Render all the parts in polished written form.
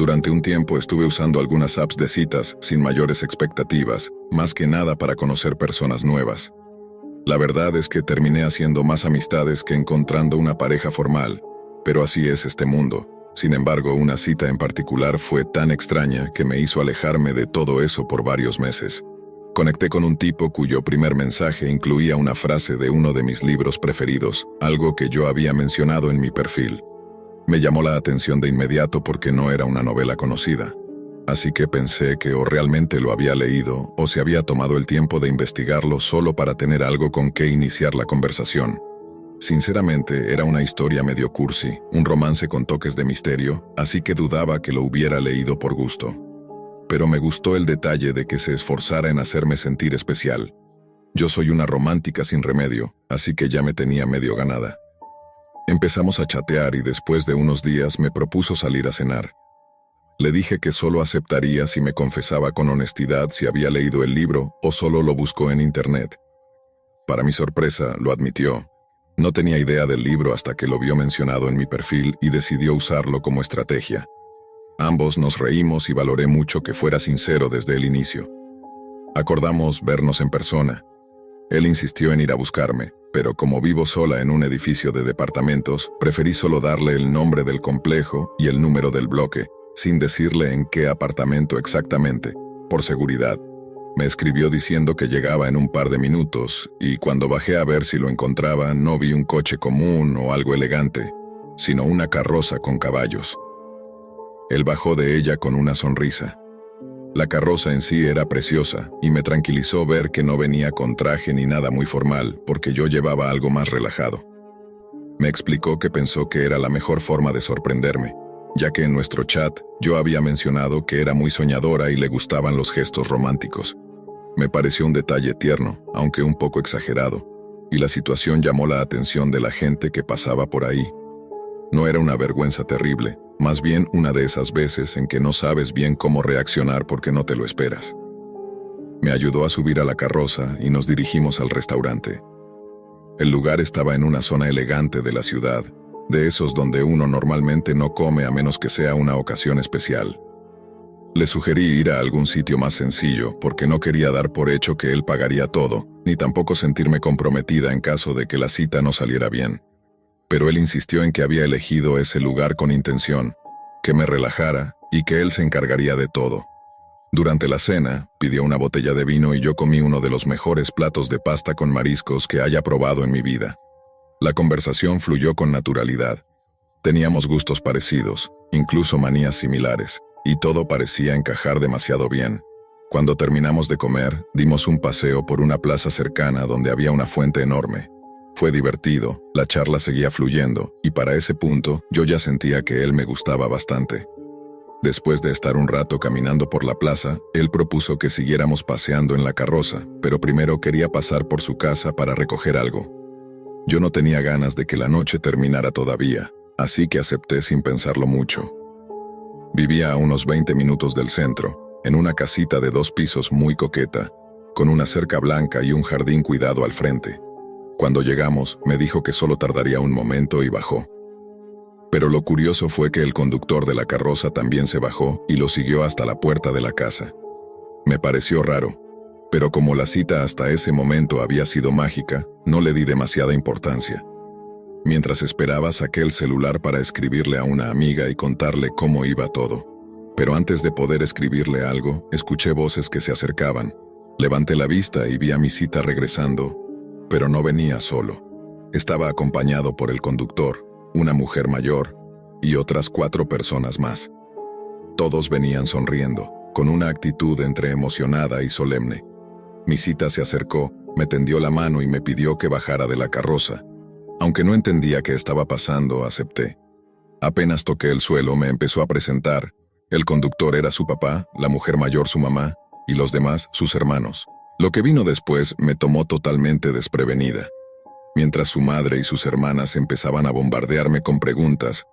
Durante un tiempo estuve usando algunas apps de citas sin mayores expectativas, más que nada para conocer personas nuevas. La verdad es que terminé haciendo más amistades que encontrando una pareja formal, pero así es este mundo. Sin embargo, una cita en particular fue tan extraña que me hizo alejarme de todo eso por varios meses. Conecté con un tipo cuyo primer mensaje incluía una frase de uno de mis libros preferidos, algo que yo había mencionado en mi perfil. Me llamó la atención de inmediato porque no era una novela conocida. Así que pensé que o realmente lo había leído o se había tomado el tiempo de investigarlo solo para tener algo con qué iniciar la conversación. Sinceramente, era una historia medio cursi, un romance con toques de misterio, así que dudaba que lo hubiera leído por gusto. Pero me gustó el detalle de que se esforzara en hacerme sentir especial. Yo soy una romántica sin remedio, así que ya me tenía medio ganada. Empezamos a chatear y después de unos días me propuso salir a cenar. Le dije que solo aceptaría si me confesaba con honestidad si había leído el libro o solo lo buscó en internet. Para mi sorpresa, lo admitió. No tenía idea del libro hasta que lo vio mencionado en mi perfil y decidió usarlo como estrategia. Ambos nos reímos y valoré mucho que fuera sincero desde el inicio. Acordamos vernos en persona. Él insistió en ir a buscarme, pero como vivo sola en un edificio de departamentos, preferí solo darle el nombre del complejo y el número del bloque, sin decirle en qué apartamento exactamente, por seguridad. Me escribió diciendo que llegaba en un par de minutos, y cuando bajé a ver si lo encontraba, no vi un coche común o algo elegante, sino una carroza con caballos. Él bajó de ella con una sonrisa. La carroza en sí era preciosa, y me tranquilizó ver que no venía con traje ni nada muy formal, porque yo llevaba algo más relajado. Me explicó que pensó que era la mejor forma de sorprenderme, ya que en nuestro chat yo había mencionado que era muy soñadora y le gustaban los gestos románticos. Me pareció un detalle tierno, aunque un poco exagerado, y la situación llamó la atención de la gente que pasaba por ahí. No era una vergüenza terrible, más bien una de esas veces en que no sabes bien cómo reaccionar porque no te lo esperas. Me ayudó a subir a la carroza y nos dirigimos al restaurante. El lugar estaba en una zona elegante de la ciudad, de esos donde uno normalmente no come a menos que sea una ocasión especial. Le sugerí ir a algún sitio más sencillo porque no quería dar por hecho que él pagaría todo, ni tampoco sentirme comprometida en caso de que la cita no saliera bien. Pero él insistió en que había elegido ese lugar con intención, que me relajara y que él se encargaría de todo. Durante la cena, pidió una botella de vino y yo comí uno de los mejores platos de pasta con mariscos que haya probado en mi vida. La conversación fluyó con naturalidad. Teníamos gustos parecidos, incluso manías similares, y todo parecía encajar demasiado bien. Cuando terminamos de comer, dimos un paseo por una plaza cercana donde había una fuente enorme. Fue divertido, la charla seguía fluyendo, y para ese punto yo ya sentía que él me gustaba bastante. Después de estar un rato caminando por la plaza, él propuso que siguiéramos paseando en la carroza, pero primero quería pasar por su casa para recoger algo. Yo no tenía ganas de que la noche terminara todavía, así que acepté sin pensarlo mucho. Vivía a unos 20 minutos del centro, en una casita de 2 pisos muy coqueta, con una cerca blanca y un jardín cuidado al frente. Cuando llegamos, me dijo que solo tardaría un momento y bajó. Pero lo curioso fue que el conductor de la carroza también se bajó y lo siguió hasta la puerta de la casa. Me pareció raro, pero como la cita hasta ese momento había sido mágica, no le di demasiada importancia. Mientras esperaba, saqué el celular para escribirle a una amiga y contarle cómo iba todo. Pero antes de poder escribirle algo, escuché voces que se acercaban. Levanté la vista y vi a mi cita regresando, pero no venía solo. Estaba acompañado por el conductor, una mujer mayor y otras 4 personas más. Todos venían sonriendo, con una actitud entre emocionada y solemne. Mi cita se acercó, me tendió la mano y me pidió que bajara de la carroza. Aunque no entendía qué estaba pasando, acepté. Apenas toqué el suelo, me empezó a presentar. El conductor era su papá, la mujer mayor su mamá, y los demás sus hermanos. Lo que vino después me tomó totalmente desprevenida. Mientras su madre y sus hermanas empezaban a bombardearme con preguntas,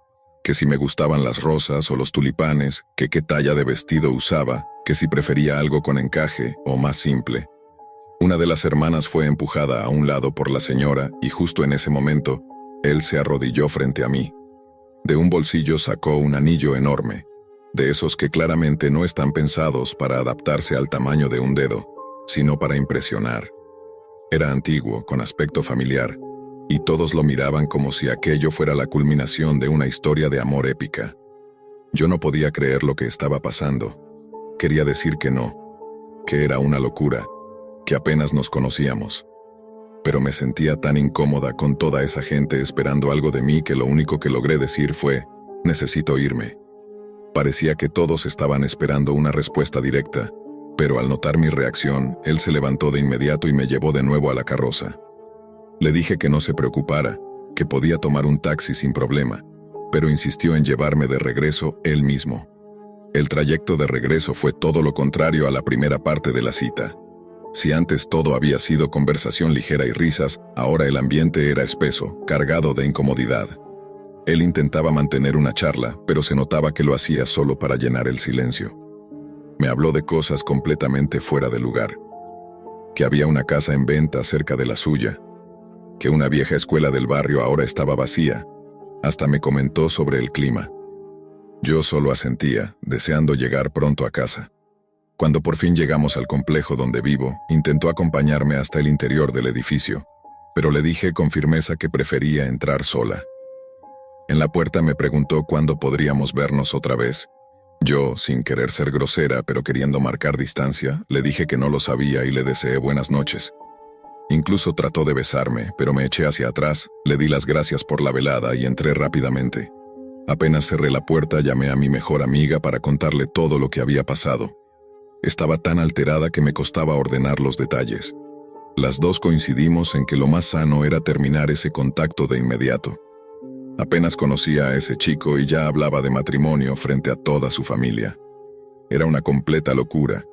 que si me gustaban las rosas o los tulipanes, que qué talla de vestido usaba, que si prefería algo con encaje o más simple. Una de las hermanas fue empujada a un lado por la señora y justo en ese momento, él se arrodilló frente a mí. De un bolsillo sacó un anillo enorme. de esos que claramente no están pensados para adaptarse al tamaño de un dedo, sino para impresionar. Era antiguo, con aspecto familiar, y todos lo miraban como si aquello fuera la culminación de una historia de amor épica. Yo no podía creer lo que estaba pasando. Quería decir que no, que era una locura, que apenas nos conocíamos. Pero me sentía tan incómoda con toda esa gente esperando algo de mí que lo único que logré decir fue, necesito irme. Parecía que todos estaban esperando una respuesta directa, pero al notar mi reacción, él se levantó de inmediato y me llevó de nuevo a la carroza. Le dije que no se preocupara, que podía tomar un taxi sin problema, pero insistió en llevarme de regreso él mismo. El trayecto de regreso fue todo lo contrario a la primera parte de la cita. Si antes todo había sido conversación ligera y risas, ahora el ambiente era espeso, cargado de incomodidad. Él intentaba mantener una charla, pero se notaba que lo hacía solo para llenar el silencio. Me habló de cosas completamente fuera de lugar. Que había una casa en venta cerca de la suya, que una vieja escuela del barrio ahora estaba vacía. Hasta me comentó sobre el clima. Yo solo asentía, deseando llegar pronto a casa. Cuando por fin llegamos al complejo donde vivo, intentó acompañarme hasta el interior del edificio, pero le dije con firmeza que prefería entrar sola. En la puerta me preguntó cuándo podríamos vernos otra vez. Yo, sin querer ser grosera pero queriendo marcar distancia, le dije que no lo sabía y le deseé buenas noches. Incluso trató de besarme, pero me eché hacia atrás, le di las gracias por la velada y entré rápidamente. Apenas cerré la puerta, llamé a mi mejor amiga para contarle todo lo que había pasado. Estaba tan alterada que me costaba ordenar los detalles. Las dos coincidimos en que lo más sano era terminar ese contacto de inmediato. Apenas conocía a ese chico y ya hablaba de matrimonio frente a toda su familia. Era una completa locura.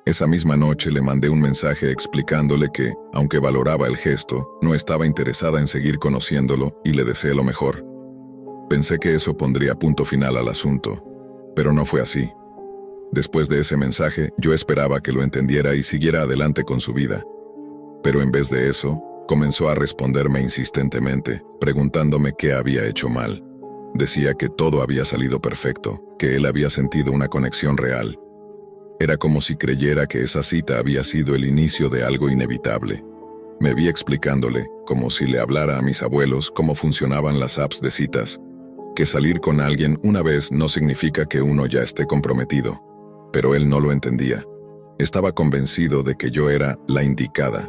Esa misma noche le mandé un mensaje explicándole que, aunque valoraba el gesto, no estaba interesada en seguir conociéndolo y le deseé lo mejor. Pensé que eso pondría punto final al asunto, pero no fue así. Después de ese mensaje, yo esperaba que lo entendiera y siguiera adelante con su vida. Pero en vez de eso, comenzó a responderme insistentemente, preguntándome qué había hecho mal. Decía que todo había salido perfecto, que él había sentido una conexión real. Era como si creyera que esa cita había sido el inicio de algo inevitable. Me vi explicándole, como si le hablara a mis abuelos, cómo funcionaban las apps de citas, que salir con alguien una vez no significa que uno ya esté comprometido. Pero él no lo entendía. Estaba convencido de que yo era la indicada.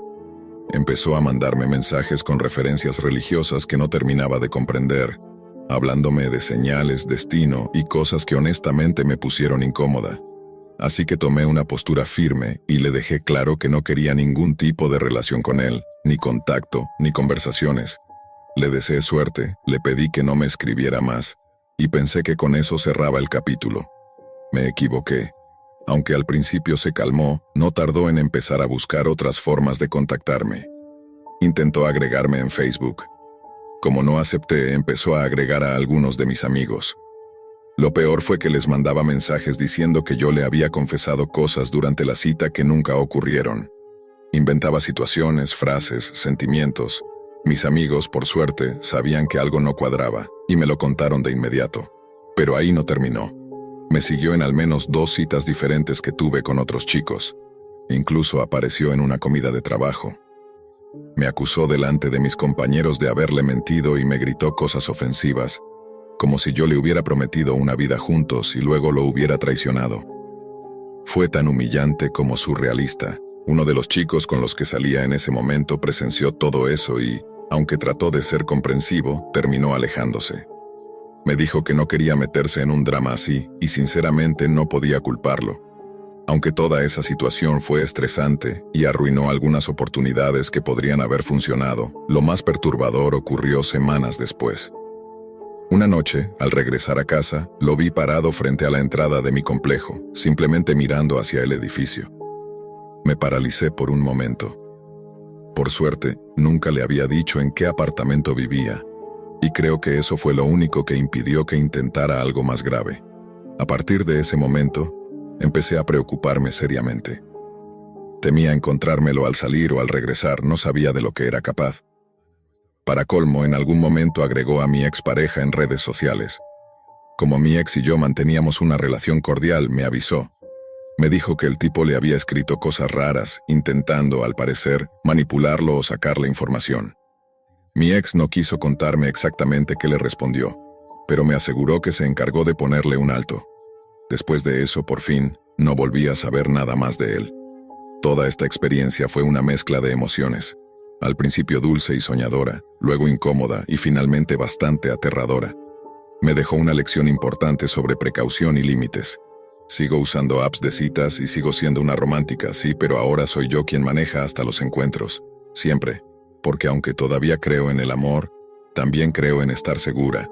Empezó a mandarme mensajes con referencias religiosas que no terminaba de comprender, hablándome de señales, destino y cosas que honestamente me pusieron incómoda. Así que tomé una postura firme y le dejé claro que no quería ningún tipo de relación con él, ni contacto, ni conversaciones. Le deseé suerte, le pedí que no me escribiera más, y pensé que con eso cerraba el capítulo. Me equivoqué. Aunque al principio se calmó, no tardó en empezar a buscar otras formas de contactarme. Intentó agregarme en Facebook. Como no acepté, empezó a agregar a algunos de mis amigos. Lo peor fue que les mandaba mensajes diciendo que yo le había confesado cosas durante la cita que nunca ocurrieron. Inventaba situaciones, frases, sentimientos. Mis amigos, por suerte, sabían que algo no cuadraba, y me lo contaron de inmediato. Pero ahí no terminó. Me siguió en al menos 2 citas diferentes que tuve con otros chicos. Incluso apareció en una comida de trabajo. Me acusó delante de mis compañeros de haberle mentido y me gritó cosas ofensivas, como si yo le hubiera prometido una vida juntos y luego lo hubiera traicionado. Fue tan humillante como surrealista. Uno de los chicos con los que salía en ese momento presenció todo eso y, aunque trató de ser comprensivo, terminó alejándose. Me dijo que no quería meterse en un drama así, y sinceramente no podía culparlo. Aunque toda esa situación fue estresante y arruinó algunas oportunidades que podrían haber funcionado, lo más perturbador ocurrió semanas después. Una noche, al regresar a casa, lo vi parado frente a la entrada de mi complejo, simplemente mirando hacia el edificio. Me paralicé por un momento. Por suerte, nunca le había dicho en qué apartamento vivía, y creo que eso fue lo único que impidió que intentara algo más grave. A partir de ese momento, empecé a preocuparme seriamente. Temía encontrármelo al salir o al regresar, no sabía de lo que era capaz. Para colmo, en algún momento agregó a mi expareja en redes sociales. Como mi ex y yo manteníamos una relación cordial, me avisó. Me dijo que el tipo le había escrito cosas raras, intentando, al parecer, manipularlo o sacarle información. Mi ex no quiso contarme exactamente qué le respondió, pero me aseguró que se encargó de ponerle un alto. Después de eso, por fin, no volví a saber nada más de él. Toda esta experiencia fue una mezcla de emociones. Al principio dulce y soñadora, luego incómoda y finalmente bastante aterradora. Me dejó una lección importante sobre precaución y límites. Sigo usando apps de citas y sigo siendo una romántica, sí, pero ahora soy yo quien maneja hasta los encuentros. Siempre. Porque aunque todavía creo en el amor, también creo en estar segura.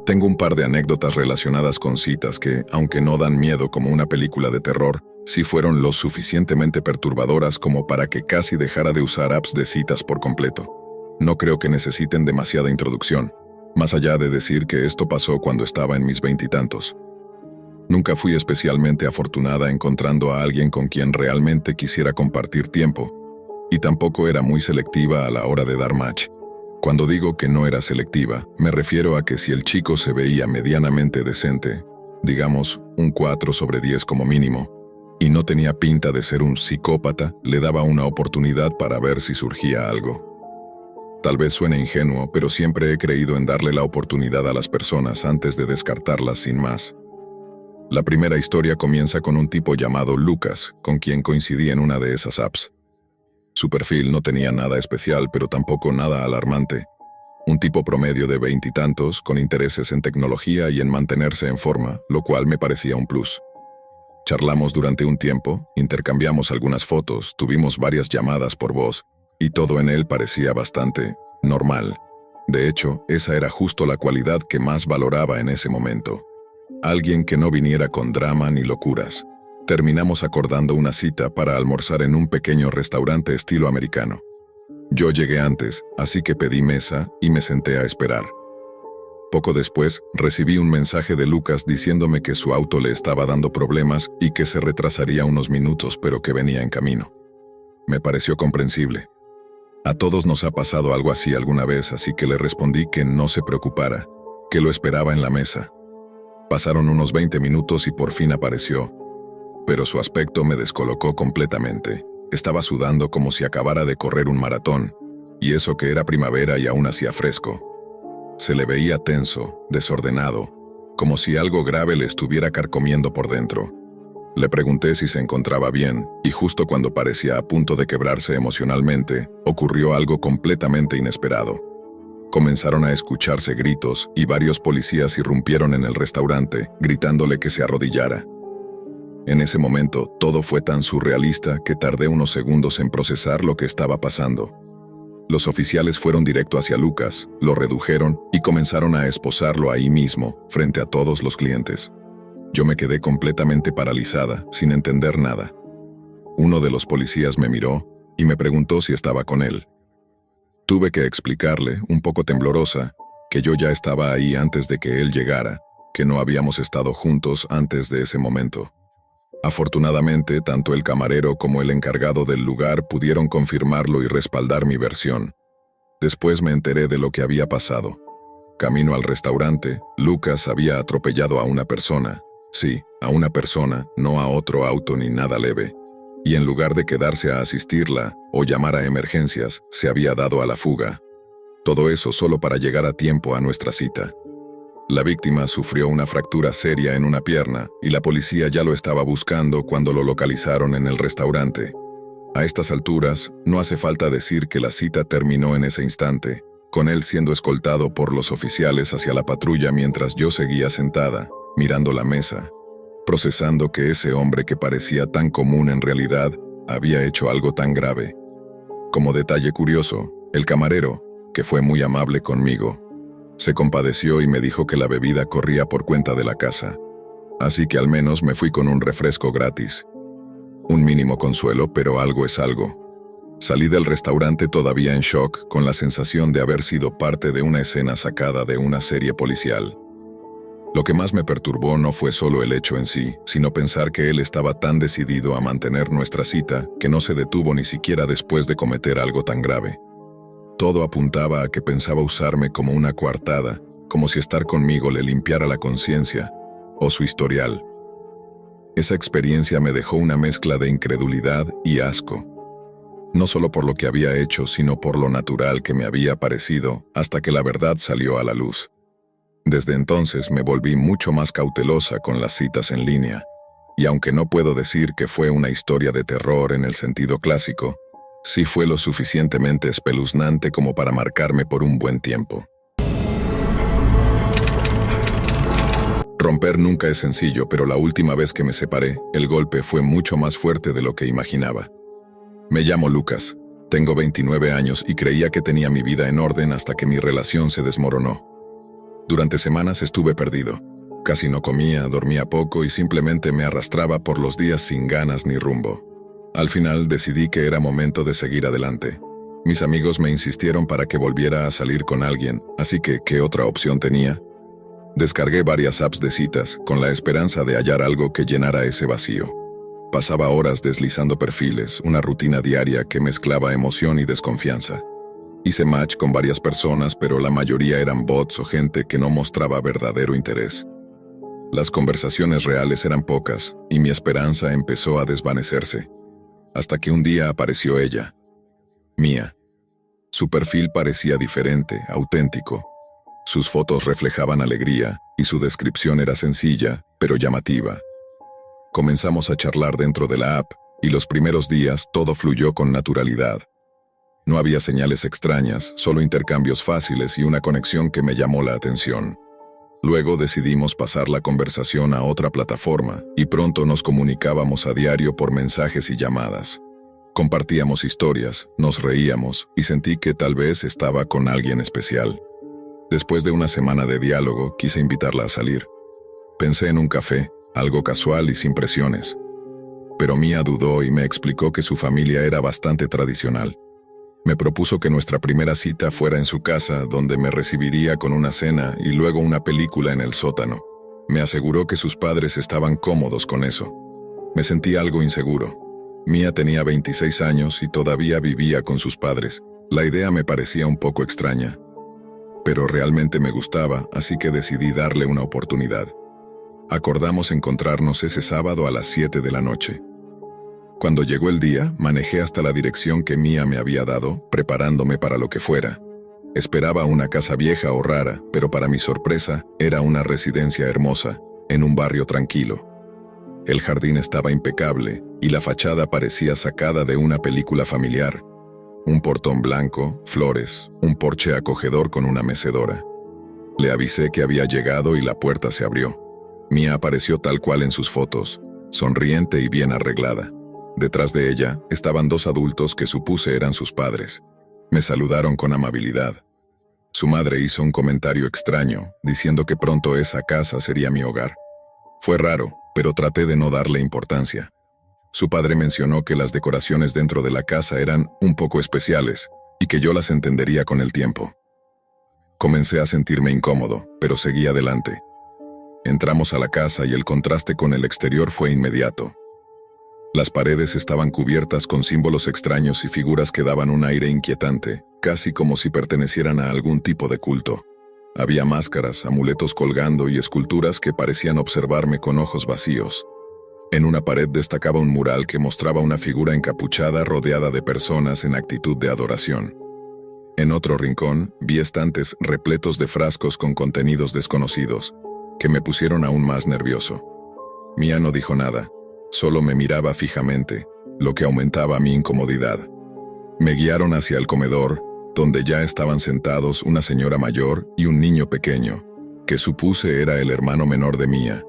Tengo un par de anécdotas relacionadas con citas que, aunque no dan miedo como una película de terror, sí fueron lo suficientemente perturbadoras como para que casi dejara de usar apps de citas por completo. No creo que necesiten demasiada introducción, más allá de decir que esto pasó cuando estaba en mis veintitantos. Nunca fui especialmente afortunada encontrando a alguien con quien realmente quisiera compartir tiempo, y tampoco era muy selectiva a la hora de dar match. Cuando digo que no era selectiva, me refiero a que si el chico se veía medianamente decente, digamos un 4/10 como mínimo, y no tenía pinta de ser un psicópata, le daba una oportunidad para ver si surgía algo. Tal vez suene ingenuo, pero siempre he creído en darle la oportunidad a las personas antes de descartarlas sin más. La primera historia comienza con un tipo llamado Lucas, con quien coincidí en una de esas apps. Su perfil no tenía nada especial, pero tampoco nada alarmante. Un tipo promedio de veintitantos, con intereses en tecnología y en mantenerse en forma, lo cual me parecía un plus. Charlamos durante un tiempo, intercambiamos algunas fotos, tuvimos varias llamadas por voz, y todo en él parecía bastante normal. De hecho, esa era justo la cualidad que más valoraba en ese momento. Alguien que no viniera con drama ni locuras. Terminamos acordando una cita para almorzar en un pequeño restaurante estilo americano. Yo llegué antes, así que pedí mesa y me senté a esperar. Poco después, recibí un mensaje de Lucas diciéndome que su auto le estaba dando problemas y que se retrasaría unos minutos, pero que venía en camino. Me pareció comprensible. A todos nos ha pasado algo así alguna vez, así que le respondí que no se preocupara, que lo esperaba en la mesa. Pasaron unos 20 minutos y por fin apareció, pero su aspecto me descolocó completamente. Estaba sudando como si acabara de correr un maratón, y eso que era primavera y aún hacía fresco. Se le veía tenso, desordenado, como si algo grave le estuviera carcomiendo por dentro. Le pregunté si se encontraba bien, y justo cuando parecía a punto de quebrarse emocionalmente, ocurrió algo completamente inesperado. Comenzaron a escucharse gritos y varios policías irrumpieron en el restaurante, gritándole que se arrodillara. En ese momento, todo fue tan surrealista que tardé unos segundos en procesar lo que estaba pasando. Los oficiales fueron directo hacia Lucas, lo redujeron y comenzaron a esposarlo ahí mismo, frente a todos los clientes. Yo me quedé completamente paralizada, sin entender nada. Uno de los policías me miró y me preguntó si estaba con él. Tuve que explicarle, un poco temblorosa, que yo ya estaba ahí antes de que él llegara, que no habíamos estado juntos antes de ese momento. Afortunadamente, tanto el camarero como el encargado del lugar pudieron confirmarlo y respaldar mi versión. Después me enteré de lo que había pasado. Camino al restaurante, Lucas había atropellado a una persona. Sí, a una persona, no a otro auto ni nada leve. Y en lugar de quedarse a asistirla o llamar a emergencias, se había dado a la fuga. Todo eso solo para llegar a tiempo a nuestra cita. La víctima sufrió una fractura seria en una pierna y la policía ya lo estaba buscando cuando lo localizaron en el restaurante. A estas alturas, no hace falta decir que la cita terminó en ese instante, con él siendo escoltado por los oficiales hacia la patrulla mientras yo seguía sentada, mirando la mesa, procesando que ese hombre que parecía tan común en realidad había hecho algo tan grave. Como detalle curioso, el camarero, que fue muy amable conmigo, se compadeció y me dijo que la bebida corría por cuenta de la casa, así que al menos me fui con un refresco gratis. Un mínimo consuelo, pero algo es algo. Salí del restaurante todavía en shock, con la sensación de haber sido parte de una escena sacada de una serie policial. Lo que más me perturbó no fue solo el hecho en sí, sino pensar que él estaba tan decidido a mantener nuestra cita que no se detuvo ni siquiera después de cometer algo tan grave. Todo apuntaba a que pensaba usarme como una coartada, como si estar conmigo le limpiara la conciencia, o su historial. Esa experiencia me dejó una mezcla de incredulidad y asco. No solo por lo que había hecho, sino por lo natural que me había parecido, hasta que la verdad salió a la luz. Desde entonces me volví mucho más cautelosa con las citas en línea, y aunque no puedo decir que fue una historia de terror en el sentido clásico, sí fue lo suficientemente espeluznante como para marcarme por un buen tiempo. Romper nunca es sencillo, pero la última vez que me separé, el golpe fue mucho más fuerte de lo que imaginaba. Me llamo Lucas, tengo 29 años y creía que tenía mi vida en orden hasta que mi relación se desmoronó. Durante semanas estuve perdido. Casi no comía, dormía poco y simplemente me arrastraba por los días sin ganas ni rumbo. Al final decidí que era momento de seguir adelante. Mis amigos me insistieron para que volviera a salir con alguien, así que, ¿qué otra opción tenía? Descargué varias apps de citas, con la esperanza de hallar algo que llenara ese vacío. Pasaba horas deslizando perfiles, una rutina diaria que mezclaba emoción y desconfianza. Hice match con varias personas, pero la mayoría eran bots o gente que no mostraba verdadero interés. Las conversaciones reales eran pocas, y mi esperanza empezó a desvanecerse. Hasta que un día apareció ella, Mía. Su perfil parecía diferente, auténtico. Sus fotos reflejaban alegría, y su descripción era sencilla, pero llamativa. Comenzamos a charlar dentro de la app, y los primeros días todo fluyó con naturalidad. No había señales extrañas, solo intercambios fáciles y una conexión que me llamó la atención. Luego decidimos pasar la conversación a otra plataforma, y pronto nos comunicábamos a diario por mensajes y llamadas. Compartíamos historias, nos reíamos, y sentí que tal vez estaba con alguien especial. Después de una semana de diálogo, quise invitarla a salir. Pensé en un café, algo casual y sin presiones. Pero Mía dudó y me explicó que su familia era bastante tradicional. Me propuso que nuestra primera cita fuera en su casa, donde me recibiría con una cena y luego una película en el sótano. Me aseguró que sus padres estaban cómodos con eso. Me sentí algo inseguro. Mía tenía 26 años y todavía vivía con sus padres. La idea me parecía un poco extraña. Pero realmente me gustaba, así que decidí darle una oportunidad. Acordamos encontrarnos ese sábado a las 7 de la noche. Cuando llegó el día, manejé hasta la dirección que Mía me había dado, preparándome para lo que fuera. Esperaba una casa vieja o rara, pero para mi sorpresa, era una residencia hermosa, en un barrio tranquilo. El jardín estaba impecable, y la fachada parecía sacada de una película familiar. Un portón blanco, flores, un porche acogedor con una mecedora. Le avisé que había llegado y la puerta se abrió. Mía apareció tal cual en sus fotos, sonriente y bien arreglada. Detrás de ella estaban dos adultos que supuse eran sus padres. Me saludaron con amabilidad. Su madre hizo un comentario extraño, diciendo que pronto esa casa sería mi hogar. Fue raro, pero traté de no darle importancia. Su padre mencionó que las decoraciones dentro de la casa eran un poco especiales y que yo las entendería con el tiempo. Comencé a sentirme incómodo, pero seguí adelante. Entramos a la casa y el contraste con el exterior fue inmediato. Las paredes estaban cubiertas con símbolos extraños y figuras que daban un aire inquietante, casi como si pertenecieran a algún tipo de culto. Había máscaras, amuletos colgando y esculturas que parecían observarme con ojos vacíos. En una pared destacaba un mural que mostraba una figura encapuchada rodeada de personas en actitud de adoración. En otro rincón, vi estantes repletos de frascos con contenidos desconocidos, que me pusieron aún más nervioso. Mía no dijo nada. Solo me miraba fijamente, lo que aumentaba mi incomodidad. Me guiaron hacia el comedor, donde ya estaban sentados una señora mayor y un niño pequeño, que supuse era el hermano menor de Mía.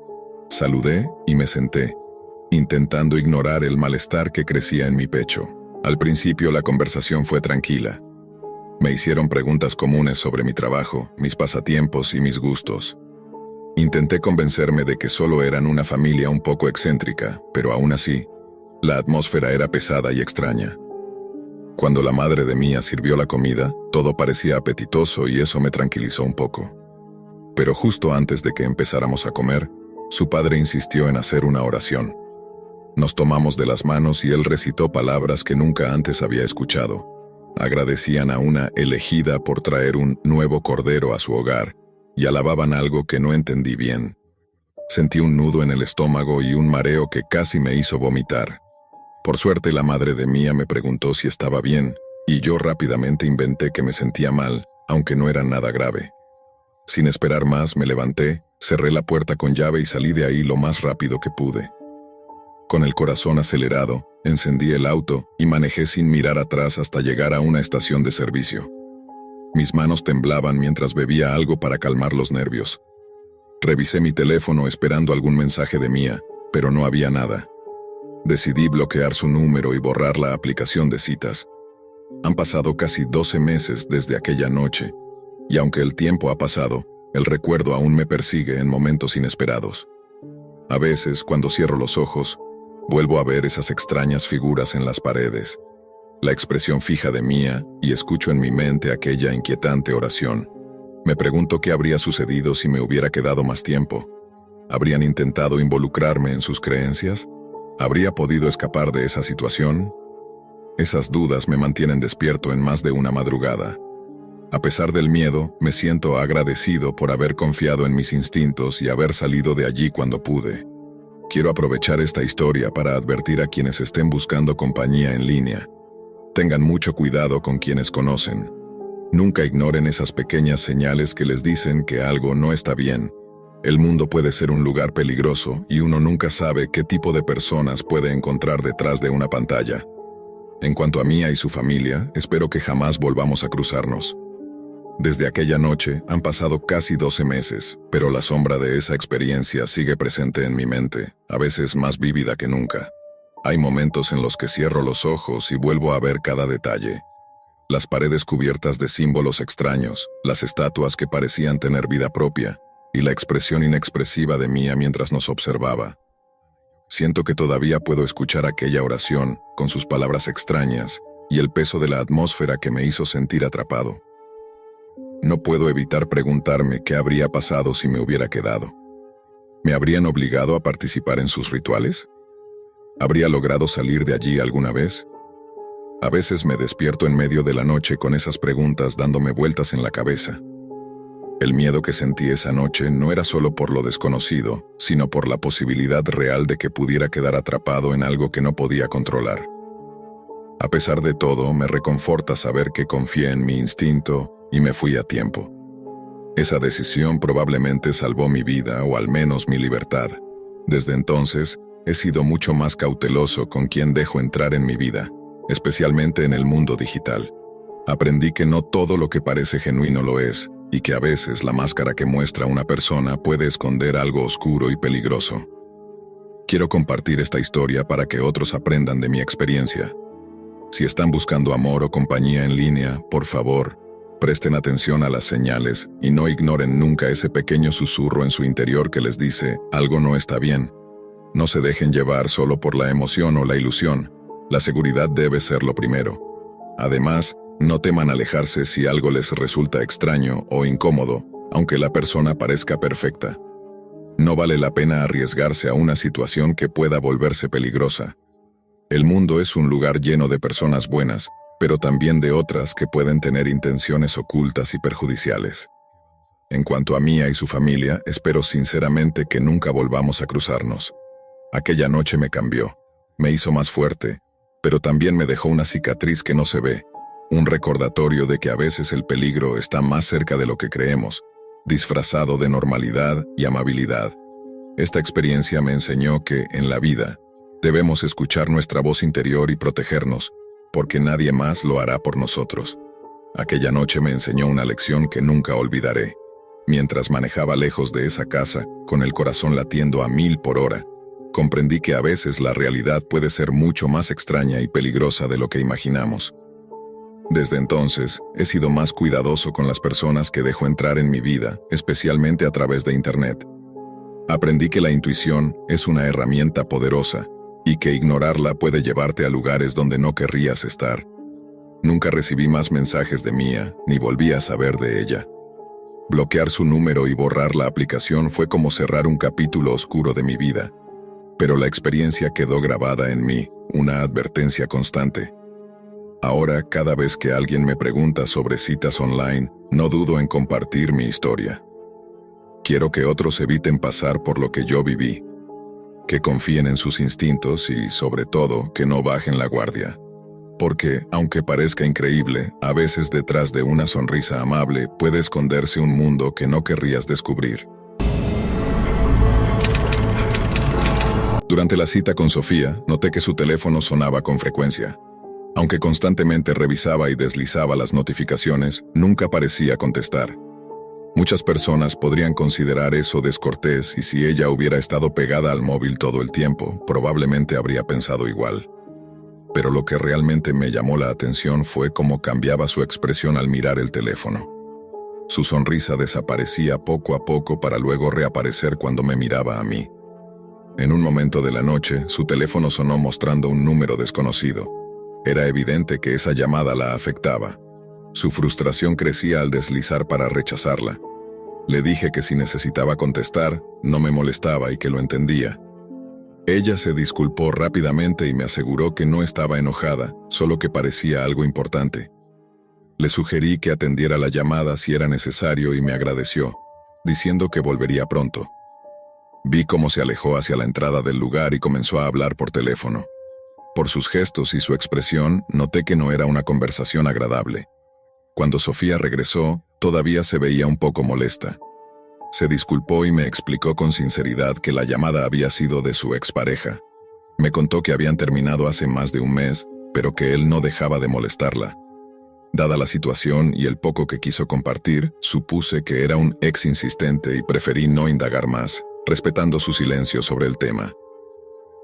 Saludé y me senté, intentando ignorar el malestar que crecía en mi pecho. Al principio la conversación fue tranquila. Me hicieron preguntas comunes sobre mi trabajo, mis pasatiempos y mis gustos. Intenté convencerme de que solo eran una familia un poco excéntrica, pero aún así, la atmósfera era pesada y extraña. Cuando la madre de Mía sirvió la comida, todo parecía apetitoso y eso me tranquilizó un poco. Pero justo antes de que empezáramos a comer, su padre insistió en hacer una oración. Nos tomamos de las manos y él recitó palabras que nunca antes había escuchado. Agradecían a una elegida por traer un nuevo cordero a su hogar y alababan algo que no entendí bien. Sentí un nudo en el estómago y un mareo que casi me hizo vomitar. Por suerte la madre de Mía me preguntó si estaba bien, y yo rápidamente inventé que me sentía mal, aunque no era nada grave. Sin esperar más me levanté, cerré la puerta con llave y salí de ahí lo más rápido que pude. Con el corazón acelerado, encendí el auto y manejé sin mirar atrás hasta llegar a una estación de servicio. Mis manos temblaban mientras bebía algo para calmar los nervios. Revisé mi teléfono esperando algún mensaje de Mía, pero no había nada. Decidí bloquear su número y borrar la aplicación de citas. Han pasado casi 12 meses desde aquella noche, y aunque el tiempo ha pasado, el recuerdo aún me persigue en momentos inesperados. A veces, cuando cierro los ojos, vuelvo a ver esas extrañas figuras en las paredes, la expresión fija de Mía, y escucho en mi mente aquella inquietante oración. Me pregunto qué habría sucedido si me hubiera quedado más tiempo. ¿Habrían intentado involucrarme en sus creencias? ¿Habría podido escapar de esa situación? Esas dudas me mantienen despierto en más de una madrugada. A pesar del miedo, me siento agradecido por haber confiado en mis instintos y haber salido de allí cuando pude. Quiero aprovechar esta historia para advertir a quienes estén buscando compañía en línea. Tengan mucho cuidado con quienes conocen. Nunca ignoren esas pequeñas señales que les dicen que algo no está bien. El mundo puede ser un lugar peligroso y uno nunca sabe qué tipo de personas puede encontrar detrás de una pantalla. En cuanto a Mía y su familia, espero que jamás volvamos a cruzarnos. Desde aquella noche han pasado casi 12 meses, pero la sombra de esa experiencia sigue presente en mi mente, a veces más vívida que nunca. Hay momentos en los que cierro los ojos y vuelvo a ver cada detalle. Las paredes cubiertas de símbolos extraños, las estatuas que parecían tener vida propia, y la expresión inexpresiva de Mía mientras nos observaba. Siento que todavía puedo escuchar aquella oración, con sus palabras extrañas, y el peso de la atmósfera que me hizo sentir atrapado. No puedo evitar preguntarme qué habría pasado si me hubiera quedado. ¿Me habrían obligado a participar en sus rituales? ¿Habría logrado salir de allí alguna vez? A veces me despierto en medio de la noche con esas preguntas dándome vueltas en la cabeza. El miedo que sentí esa noche no era solo por lo desconocido, sino por la posibilidad real de que pudiera quedar atrapado en algo que no podía controlar. A pesar de todo, me reconforta saber que confié en mi instinto y me fui a tiempo. Esa decisión probablemente salvó mi vida o al menos mi libertad. Desde entonces, he sido mucho más cauteloso con quién dejo entrar en mi vida, especialmente en el mundo digital. Aprendí que no todo lo que parece genuino lo es, y que a veces la máscara que muestra una persona puede esconder algo oscuro y peligroso. Quiero compartir esta historia para que otros aprendan de mi experiencia. Si están buscando amor o compañía en línea, por favor, presten atención a las señales y no ignoren nunca ese pequeño susurro en su interior que les dice algo no está bien. No se dejen llevar solo por la emoción o la ilusión. La seguridad debe ser lo primero. Además, no teman alejarse si algo les resulta extraño o incómodo, aunque la persona parezca perfecta. No vale la pena arriesgarse a una situación que pueda volverse peligrosa. El mundo es un lugar lleno de personas buenas, pero también de otras que pueden tener intenciones ocultas y perjudiciales. En cuanto a Mía y su familia, espero sinceramente que nunca volvamos a cruzarnos. Aquella noche me cambió, me hizo más fuerte, pero también me dejó una cicatriz que no se ve, un recordatorio de que a veces el peligro está más cerca de lo que creemos, disfrazado de normalidad y amabilidad. Esta experiencia me enseñó que, en la vida, debemos escuchar nuestra voz interior y protegernos, porque nadie más lo hará por nosotros. Aquella noche me enseñó una lección que nunca olvidaré. Mientras manejaba lejos de esa casa, con el corazón latiendo a 1000 por hora, comprendí que a veces la realidad puede ser mucho más extraña y peligrosa de lo que imaginamos. Desde entonces, he sido más cuidadoso con las personas que dejo entrar en mi vida, especialmente a través de Internet. Aprendí que la intuición es una herramienta poderosa, y que ignorarla puede llevarte a lugares donde no querrías estar. Nunca recibí más mensajes de Mía, ni volví a saber de ella. Bloquear su número y borrar la aplicación fue como cerrar un capítulo oscuro de mi vida. Pero la experiencia quedó grabada en mí, una advertencia constante. Ahora, cada vez que alguien me pregunta sobre citas online, no dudo en compartir mi historia. Quiero que otros eviten pasar por lo que yo viví, que confíen en sus instintos y, sobre todo, que no bajen la guardia. Porque, aunque parezca increíble, a veces detrás de una sonrisa amable puede esconderse un mundo que no querrías descubrir. Durante la cita con Sofía, noté que su teléfono sonaba con frecuencia. Aunque constantemente revisaba y deslizaba las notificaciones, nunca parecía contestar. Muchas personas podrían considerar eso descortés y si ella hubiera estado pegada al móvil todo el tiempo, probablemente habría pensado igual. Pero lo que realmente me llamó la atención fue cómo cambiaba su expresión al mirar el teléfono. Su sonrisa desaparecía poco a poco para luego reaparecer cuando me miraba a mí. En un momento de la noche, su teléfono sonó mostrando un número desconocido. Era evidente que esa llamada la afectaba. Su frustración crecía al deslizar para rechazarla. Le dije que si necesitaba contestar, no me molestaba y que lo entendía. Ella se disculpó rápidamente y me aseguró que no estaba enojada, solo que parecía algo importante. Le sugerí que atendiera la llamada si era necesario y me agradeció, diciendo que volvería pronto. Vi cómo se alejó hacia la entrada del lugar y comenzó a hablar por teléfono. Por sus gestos y su expresión, noté que no era una conversación agradable. Cuando Sofía regresó, todavía se veía un poco molesta. Se disculpó y me explicó con sinceridad que la llamada había sido de su expareja. Me contó que habían terminado hace más de un mes, pero que él no dejaba de molestarla. Dada la situación y el poco que quiso compartir, supuse que era un ex insistente y preferí no indagar más, respetando su silencio sobre el tema.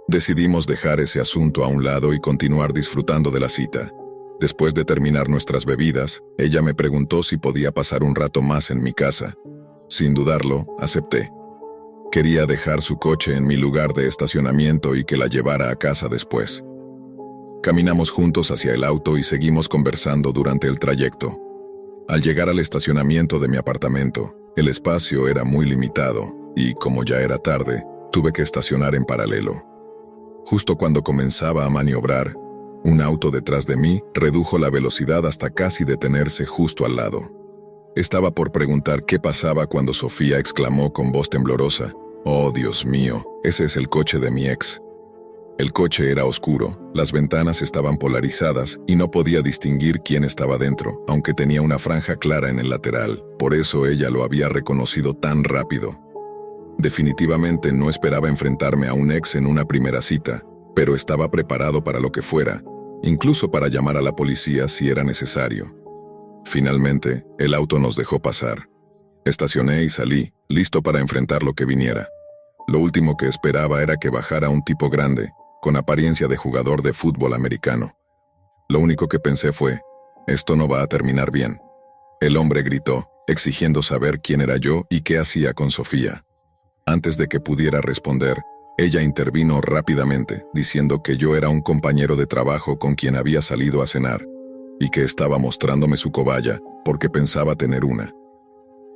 Decidimos dejar ese asunto a un lado y continuar disfrutando de la cita. Después de terminar nuestras bebidas, ella me preguntó si podía pasar un rato más en mi casa. Sin dudarlo, acepté. Quería dejar su coche en mi lugar de estacionamiento y que la llevara a casa después. Caminamos juntos hacia el auto y seguimos conversando durante el trayecto. Al llegar al estacionamiento de mi apartamento, el espacio era muy limitado y, como ya era tarde, tuve que estacionar en paralelo. Justo cuando comenzaba a maniobrar, un auto detrás de mí redujo la velocidad hasta casi detenerse justo al lado. Estaba por preguntar qué pasaba cuando Sofía exclamó con voz temblorosa: «Oh, Dios mío, ese es el coche de mi ex». El coche era oscuro, las ventanas estaban polarizadas y no podía distinguir quién estaba dentro, aunque tenía una franja clara en el lateral, por eso ella lo había reconocido tan rápido. Definitivamente no esperaba enfrentarme a un ex en una primera cita, pero estaba preparado para lo que fuera, incluso para llamar a la policía si era necesario. Finalmente, el auto nos dejó pasar. Estacioné y salí, listo para enfrentar lo que viniera. Lo último que esperaba era que bajara un tipo grande, con apariencia de jugador de fútbol americano. Lo único que pensé fue: esto no va a terminar bien. El hombre gritó, exigiendo saber quién era yo y qué hacía con Sofía. Antes de que pudiera responder, ella intervino rápidamente, diciendo que yo era un compañero de trabajo con quien había salido a cenar, y que estaba mostrándome su cobaya porque pensaba tener una.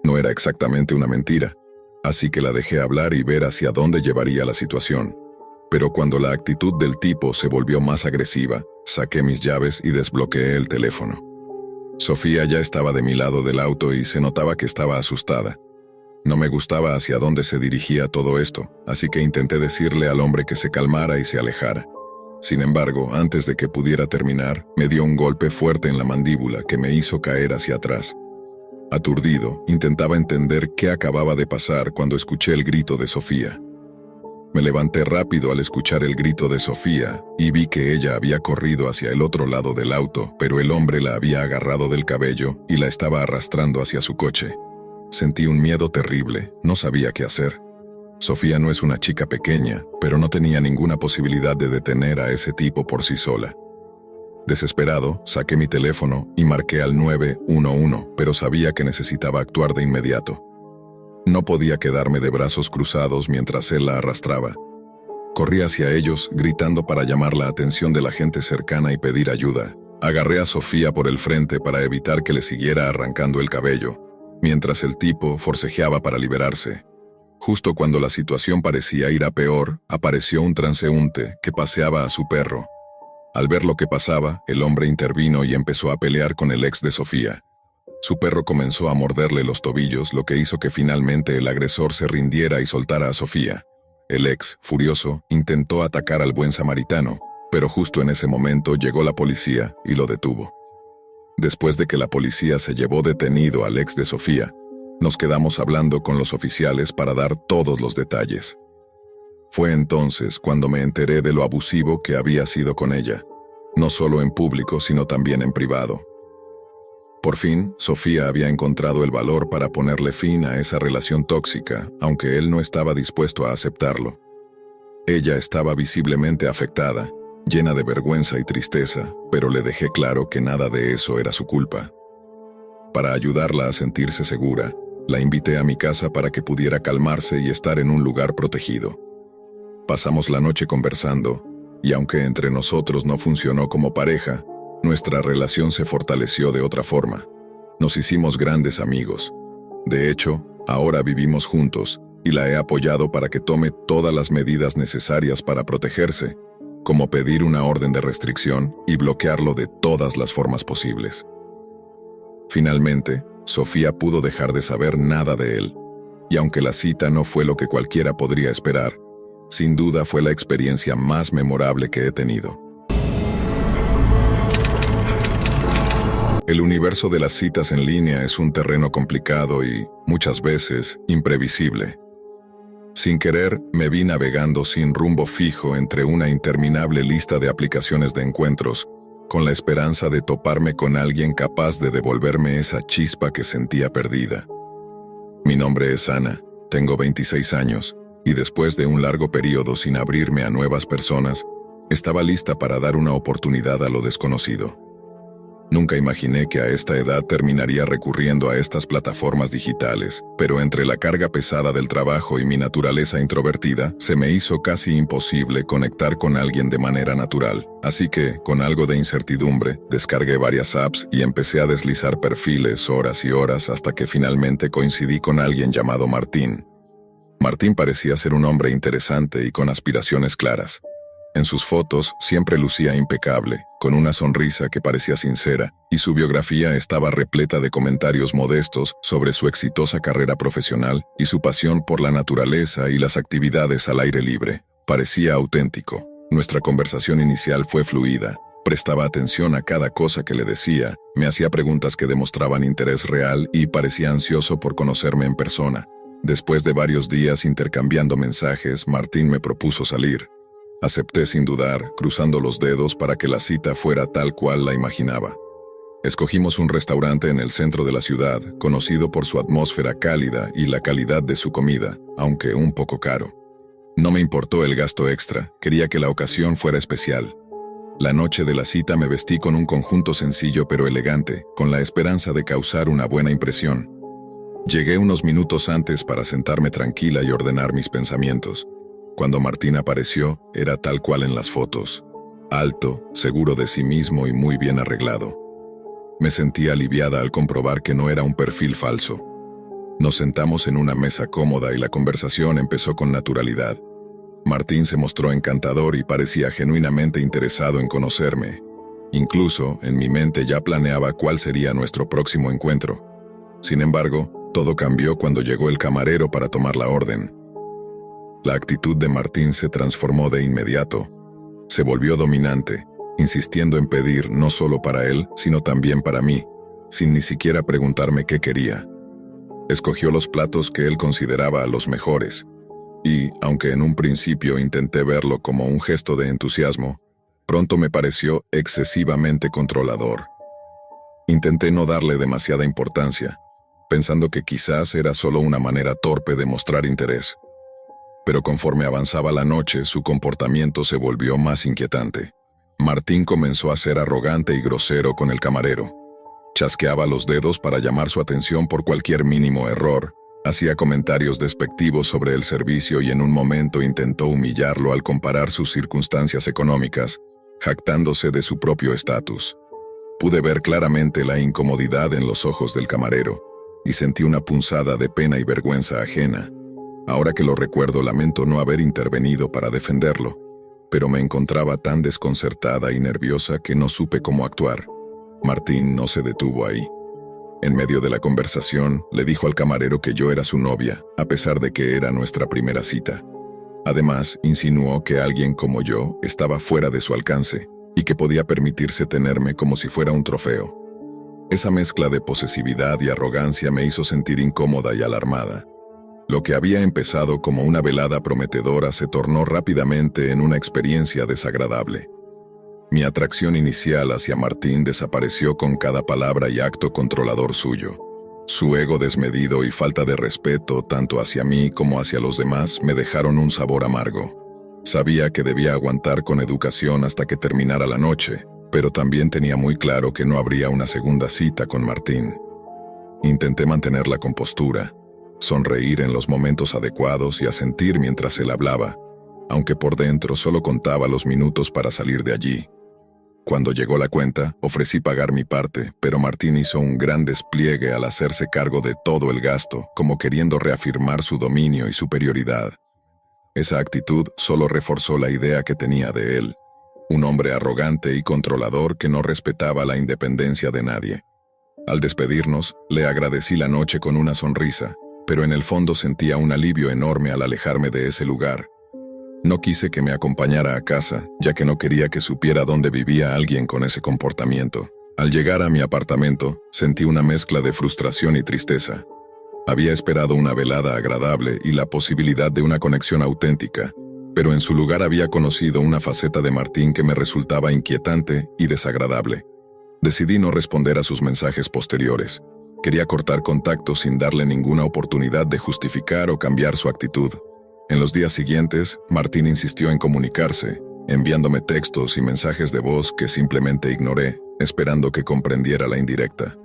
No era exactamente una mentira, así que la dejé hablar y ver hacia dónde llevaría la situación. Pero cuando la actitud del tipo se volvió más agresiva, saqué mis llaves y desbloqueé el teléfono. Sofía ya estaba de mi lado del auto y se notaba que estaba asustada. No me gustaba hacia dónde se dirigía todo esto, así que intenté decirle al hombre que se calmara y se alejara. Sin embargo, antes de que pudiera terminar, me dio un golpe fuerte en la mandíbula que me hizo caer hacia atrás. Aturdido, intentaba entender qué acababa de pasar cuando escuché el grito de Sofía. Me levanté rápido al escuchar el grito de Sofía y vi que ella había corrido hacia el otro lado del auto, pero el hombre la había agarrado del cabello y la estaba arrastrando hacia su coche. Sentí un miedo terrible, no sabía qué hacer. Sofía no es una chica pequeña, pero no tenía ninguna posibilidad de detener a ese tipo por sí sola. Desesperado, saqué mi teléfono y marqué al 911, pero sabía que necesitaba actuar de inmediato. No podía quedarme de brazos cruzados mientras él la arrastraba. Corrí hacia ellos, gritando para llamar la atención de la gente cercana y pedir ayuda. Agarré a Sofía por el frente para evitar que le siguiera arrancando el cabello, mientras el tipo forcejeaba para liberarse. Justo cuando la situación parecía ir a peor, apareció un transeúnte que paseaba a su perro. Al ver lo que pasaba, el hombre intervino y empezó a pelear con el ex de Sofía. Su perro comenzó a morderle los tobillos, lo que hizo que finalmente el agresor se rindiera y soltara a Sofía. El ex, furioso, intentó atacar al buen samaritano, pero justo en ese momento llegó la policía y lo detuvo. Después de que la policía se llevó detenido al ex de Sofía, nos quedamos hablando con los oficiales para dar todos los detalles. Fue entonces cuando me enteré de lo abusivo que había sido con ella, no solo en público sino también en privado. Por fin, Sofía había encontrado el valor para ponerle fin a esa relación tóxica, aunque él no estaba dispuesto a aceptarlo. Ella estaba visiblemente afectada, llena de vergüenza y tristeza, pero le dejé claro que nada de eso era su culpa. Para ayudarla a sentirse segura, la invité a mi casa para que pudiera calmarse y estar en un lugar protegido. Pasamos la noche conversando, y aunque entre nosotros no funcionó como pareja, nuestra relación se fortaleció de otra forma. Nos hicimos grandes amigos. De hecho, ahora vivimos juntos, y la he apoyado para que tome todas las medidas necesarias para protegerse, como pedir una orden de restricción y bloquearlo de todas las formas posibles. Finalmente, Sofía pudo dejar de saber nada de él, y aunque la cita no fue lo que cualquiera podría esperar, sin duda fue la experiencia más memorable que he tenido. El universo de las citas en línea es un terreno complicado y, muchas veces, imprevisible. Sin querer, me vi navegando sin rumbo fijo entre una interminable lista de aplicaciones de encuentros, con la esperanza de toparme con alguien capaz de devolverme esa chispa que sentía perdida. Mi nombre es Ana, tengo 26 años, y después de un largo periodo sin abrirme a nuevas personas, estaba lista para dar una oportunidad a lo desconocido. Nunca imaginé que a esta edad terminaría recurriendo a estas plataformas digitales, pero entre la carga pesada del trabajo y mi naturaleza introvertida, se me hizo casi imposible conectar con alguien de manera natural. Así que, con algo de incertidumbre, descargué varias apps y empecé a deslizar perfiles horas y horas hasta que finalmente coincidí con alguien llamado Martín. Martín parecía ser un hombre interesante y con aspiraciones claras. En sus fotos siempre lucía impecable, con una sonrisa que parecía sincera, y su biografía estaba repleta de comentarios modestos sobre su exitosa carrera profesional y su pasión por la naturaleza y las actividades al aire libre. Parecía auténtico. Nuestra conversación inicial fue fluida. Prestaba atención a cada cosa que le decía, me hacía preguntas que demostraban interés real y parecía ansioso por conocerme en persona. Después de varios días intercambiando mensajes, Martín me propuso salir. Acepté sin dudar, cruzando los dedos para que la cita fuera tal cual la imaginaba. Escogimos un restaurante en el centro de la ciudad, conocido por su atmósfera cálida y la calidad de su comida, aunque un poco caro. No me importó el gasto extra, quería que la ocasión fuera especial. La noche de la cita me vestí con un conjunto sencillo pero elegante, con la esperanza de causar una buena impresión. Llegué unos minutos antes para sentarme tranquila y ordenar mis pensamientos. Cuando Martín apareció, era tal cual en las fotos. Alto, seguro de sí mismo y muy bien arreglado. Me sentí aliviada al comprobar que no era un perfil falso. Nos sentamos en una mesa cómoda y la conversación empezó con naturalidad. Martín se mostró encantador y parecía genuinamente interesado en conocerme. Incluso, en mi mente ya planeaba cuál sería nuestro próximo encuentro. Sin embargo, todo cambió cuando llegó el camarero para tomar la orden. La actitud de Martín se transformó de inmediato. Se volvió dominante, insistiendo en pedir no solo para él, sino también para mí, sin ni siquiera preguntarme qué quería. Escogió los platos que él consideraba los mejores, y, aunque en un principio intenté verlo como un gesto de entusiasmo, pronto me pareció excesivamente controlador. Intenté no darle demasiada importancia, pensando que quizás era solo una manera torpe de mostrar interés. Pero conforme avanzaba la noche, su comportamiento se volvió más inquietante. Martín comenzó a ser arrogante y grosero con el camarero. Chasqueaba los dedos para llamar su atención por cualquier mínimo error, hacía comentarios despectivos sobre el servicio y en un momento intentó humillarlo al comparar sus circunstancias económicas, jactándose de su propio estatus. Pude ver claramente la incomodidad en los ojos del camarero, y sentí una punzada de pena y vergüenza ajena. Ahora que lo recuerdo, lamento no haber intervenido para defenderlo. pero me encontraba tan desconcertada y nerviosa que no supe cómo actuar. Martín no se detuvo ahí. En medio de la conversación, le dijo al camarero que yo era su novia, a pesar de que era nuestra primera cita. Además, insinuó que alguien como yo estaba fuera de su alcance y que podía permitirse tenerme como si fuera un trofeo. Esa mezcla de posesividad y arrogancia me hizo sentir incómoda y alarmada. Lo que había empezado como una velada prometedora se tornó rápidamente en una experiencia desagradable. Mi atracción inicial hacia Martín desapareció con cada palabra y acto controlador suyo. Su ego desmedido y falta de respeto, tanto hacia mí como hacia los demás, me dejaron un sabor amargo. Sabía que debía aguantar con educación hasta que terminara la noche, pero también tenía muy claro que no habría una segunda cita con Martín. Intenté mantener la compostura, sonreír en los momentos adecuados y asentir mientras él hablaba, aunque por dentro solo contaba los minutos para salir de allí. Cuando llegó la cuenta, ofrecí pagar mi parte, pero Martín hizo un gran despliegue al hacerse cargo de todo el gasto, como queriendo reafirmar su dominio y superioridad. Esa actitud solo reforzó la idea que tenía de él, un hombre arrogante y controlador que no respetaba la independencia de nadie. Al despedirnos, le agradecí la noche con una sonrisa, pero en el fondo sentía un alivio enorme al alejarme de ese lugar. No quise que me acompañara a casa, ya que no quería que supiera dónde vivía alguien con ese comportamiento. Al llegar a mi apartamento, sentí una mezcla de frustración y tristeza. Había esperado una velada agradable y la posibilidad de una conexión auténtica, pero en su lugar había conocido una faceta de Martín que me resultaba inquietante y desagradable. Decidí no responder a sus mensajes posteriores. Quería cortar contacto sin darle ninguna oportunidad de justificar o cambiar su actitud. En los días siguientes, Martín insistió en comunicarse, enviándome textos y mensajes de voz que simplemente ignoré, esperando que comprendiera la indirecta.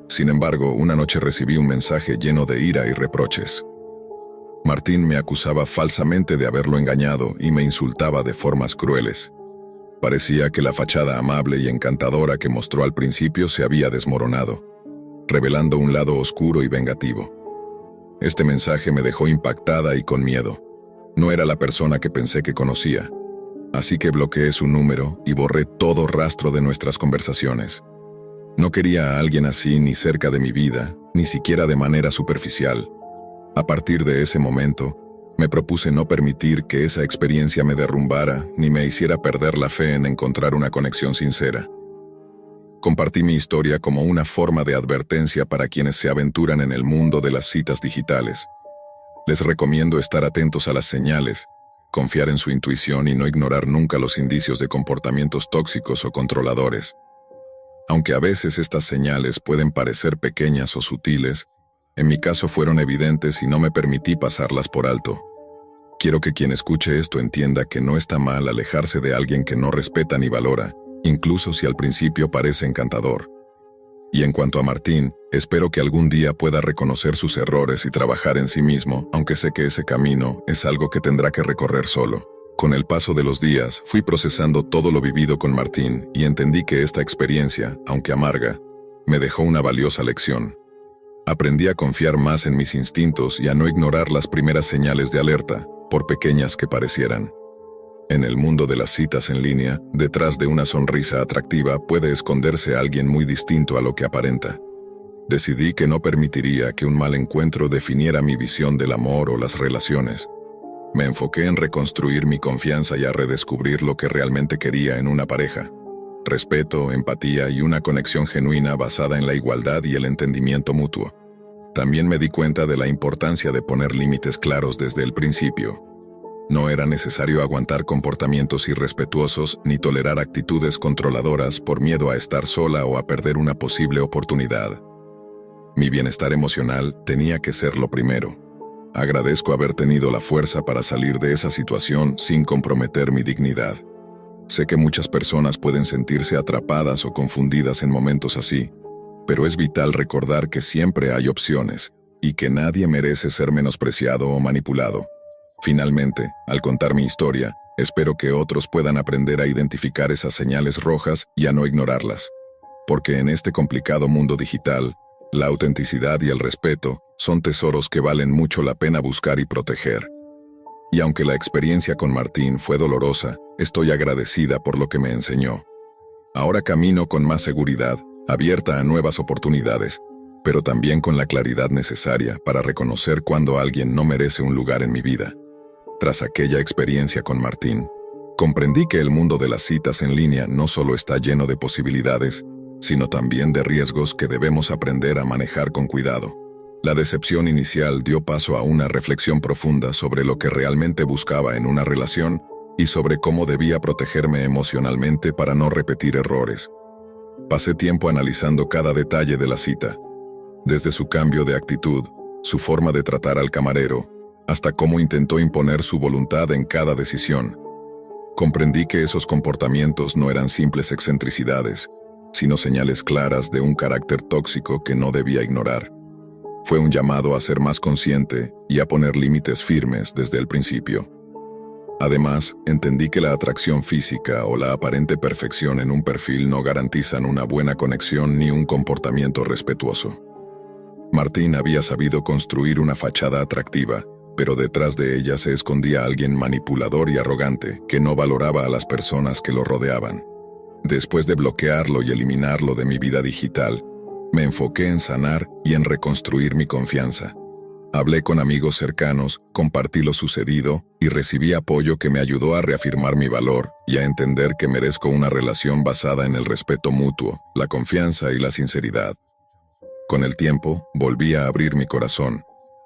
Sin embargo, una noche recibí un mensaje lleno de ira y reproches. Martín me acusaba falsamente de haberlo engañado y me insultaba de formas crueles. Parecía que la fachada amable y encantadora que mostró al principio se había desmoronado, revelando un lado oscuro y vengativo. Este mensaje me dejó impactada y con miedo. No era la persona que pensé que conocía. Así que bloqueé su número y borré todo rastro de nuestras conversaciones. No quería a alguien así ni cerca de mi vida, ni siquiera de manera superficial. A partir de ese momento, me propuse no permitir que esa experiencia me derrumbara ni me hiciera perder la fe en encontrar una conexión sincera. Compartí mi historia como una forma de advertencia para quienes se aventuran en el mundo de las citas digitales. Les recomiendo estar atentos a las señales, confiar en su intuición y no ignorar nunca los indicios de comportamientos tóxicos o controladores. Aunque a veces estas señales pueden parecer pequeñas o sutiles, en mi caso fueron evidentes y no me permití pasarlas por alto. Quiero que quien escuche esto entienda que no está mal alejarse de alguien que no respeta ni valora, incluso si al principio parece encantador. Y en cuanto a Martín, espero que algún día pueda reconocer sus errores y trabajar en sí mismo, aunque sé que ese camino es algo que tendrá que recorrer solo. Con el paso de los días, fui procesando todo lo vivido con Martín y entendí que esta experiencia, aunque amarga, me dejó una valiosa lección. Aprendí a confiar más en mis instintos y a no ignorar las primeras señales de alerta, por pequeñas que parecieran. En el mundo de las citas en línea, detrás de una sonrisa atractiva puede esconderse alguien muy distinto a lo que aparenta. Decidí que no permitiría que un mal encuentro definiera mi visión del amor o las relaciones. Me enfoqué en reconstruir mi confianza y a redescubrir lo que realmente quería en una pareja. Respeto, empatía y una conexión genuina basada en la igualdad y el entendimiento mutuo. También me di cuenta de la importancia de poner límites claros desde el principio. No era necesario aguantar comportamientos irrespetuosos ni tolerar actitudes controladoras por miedo a estar sola o a perder una posible oportunidad. Mi bienestar emocional tenía que ser lo primero. Agradezco haber tenido la fuerza para salir de esa situación sin comprometer mi dignidad. Sé que muchas personas pueden sentirse atrapadas o confundidas en momentos así, pero es vital recordar que siempre hay opciones y que nadie merece ser menospreciado o manipulado. Finalmente, al contar mi historia, espero que otros puedan aprender a identificar esas señales rojas y a no ignorarlas. Porque en este complicado mundo digital, la autenticidad y el respeto son tesoros que valen mucho la pena buscar y proteger. Y aunque la experiencia con Martín fue dolorosa, estoy agradecida por lo que me enseñó. Ahora camino con más seguridad, abierta a nuevas oportunidades, pero también con la claridad necesaria para reconocer cuando alguien no merece un lugar en mi vida. Tras aquella experiencia con Martín, comprendí que el mundo de las citas en línea no solo está lleno de posibilidades, sino también de riesgos que debemos aprender a manejar con cuidado. La decepción inicial dio paso a una reflexión profunda sobre lo que realmente buscaba en una relación y sobre cómo debía protegerme emocionalmente para no repetir errores. Pasé tiempo analizando cada detalle de la cita, desde su cambio de actitud, su forma de tratar al camarero, hasta cómo intentó imponer su voluntad en cada decisión. Comprendí que esos comportamientos no eran simples excentricidades, sino señales claras de un carácter tóxico que no debía ignorar. Fue un llamado a ser más consciente y a poner límites firmes desde el principio. Además, entendí que la atracción física o la aparente perfección en un perfil no garantizan una buena conexión ni un comportamiento respetuoso. Martín había sabido construir una fachada atractiva, pero detrás de ella se escondía alguien manipulador y arrogante que no valoraba a las personas que lo rodeaban. Después de bloquearlo y eliminarlo de mi vida digital, me enfoqué en sanar y en reconstruir mi confianza. Hablé con amigos cercanos, compartí lo sucedido y recibí apoyo que me ayudó a reafirmar mi valor y a entender que merezco una relación basada en el respeto mutuo, la confianza y la sinceridad. Con el tiempo, volví a abrir mi corazón,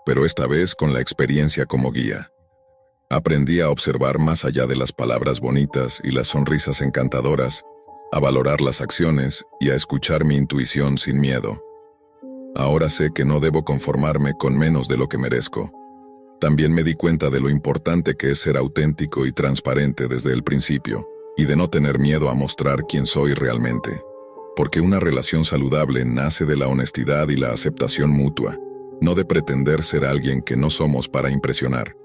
pero esta vez con la experiencia como guía. Aprendí a observar más allá de las palabras bonitas y las sonrisas encantadoras, a valorar las acciones y a escuchar mi intuición sin miedo. Ahora sé que no debo conformarme con menos de lo que merezco. También me di cuenta de lo importante que es ser auténtico y transparente desde el principio, y de no tener miedo a mostrar quién soy realmente. Porque una relación saludable nace de la honestidad y la aceptación mutua, no de pretender ser alguien que no somos para impresionar.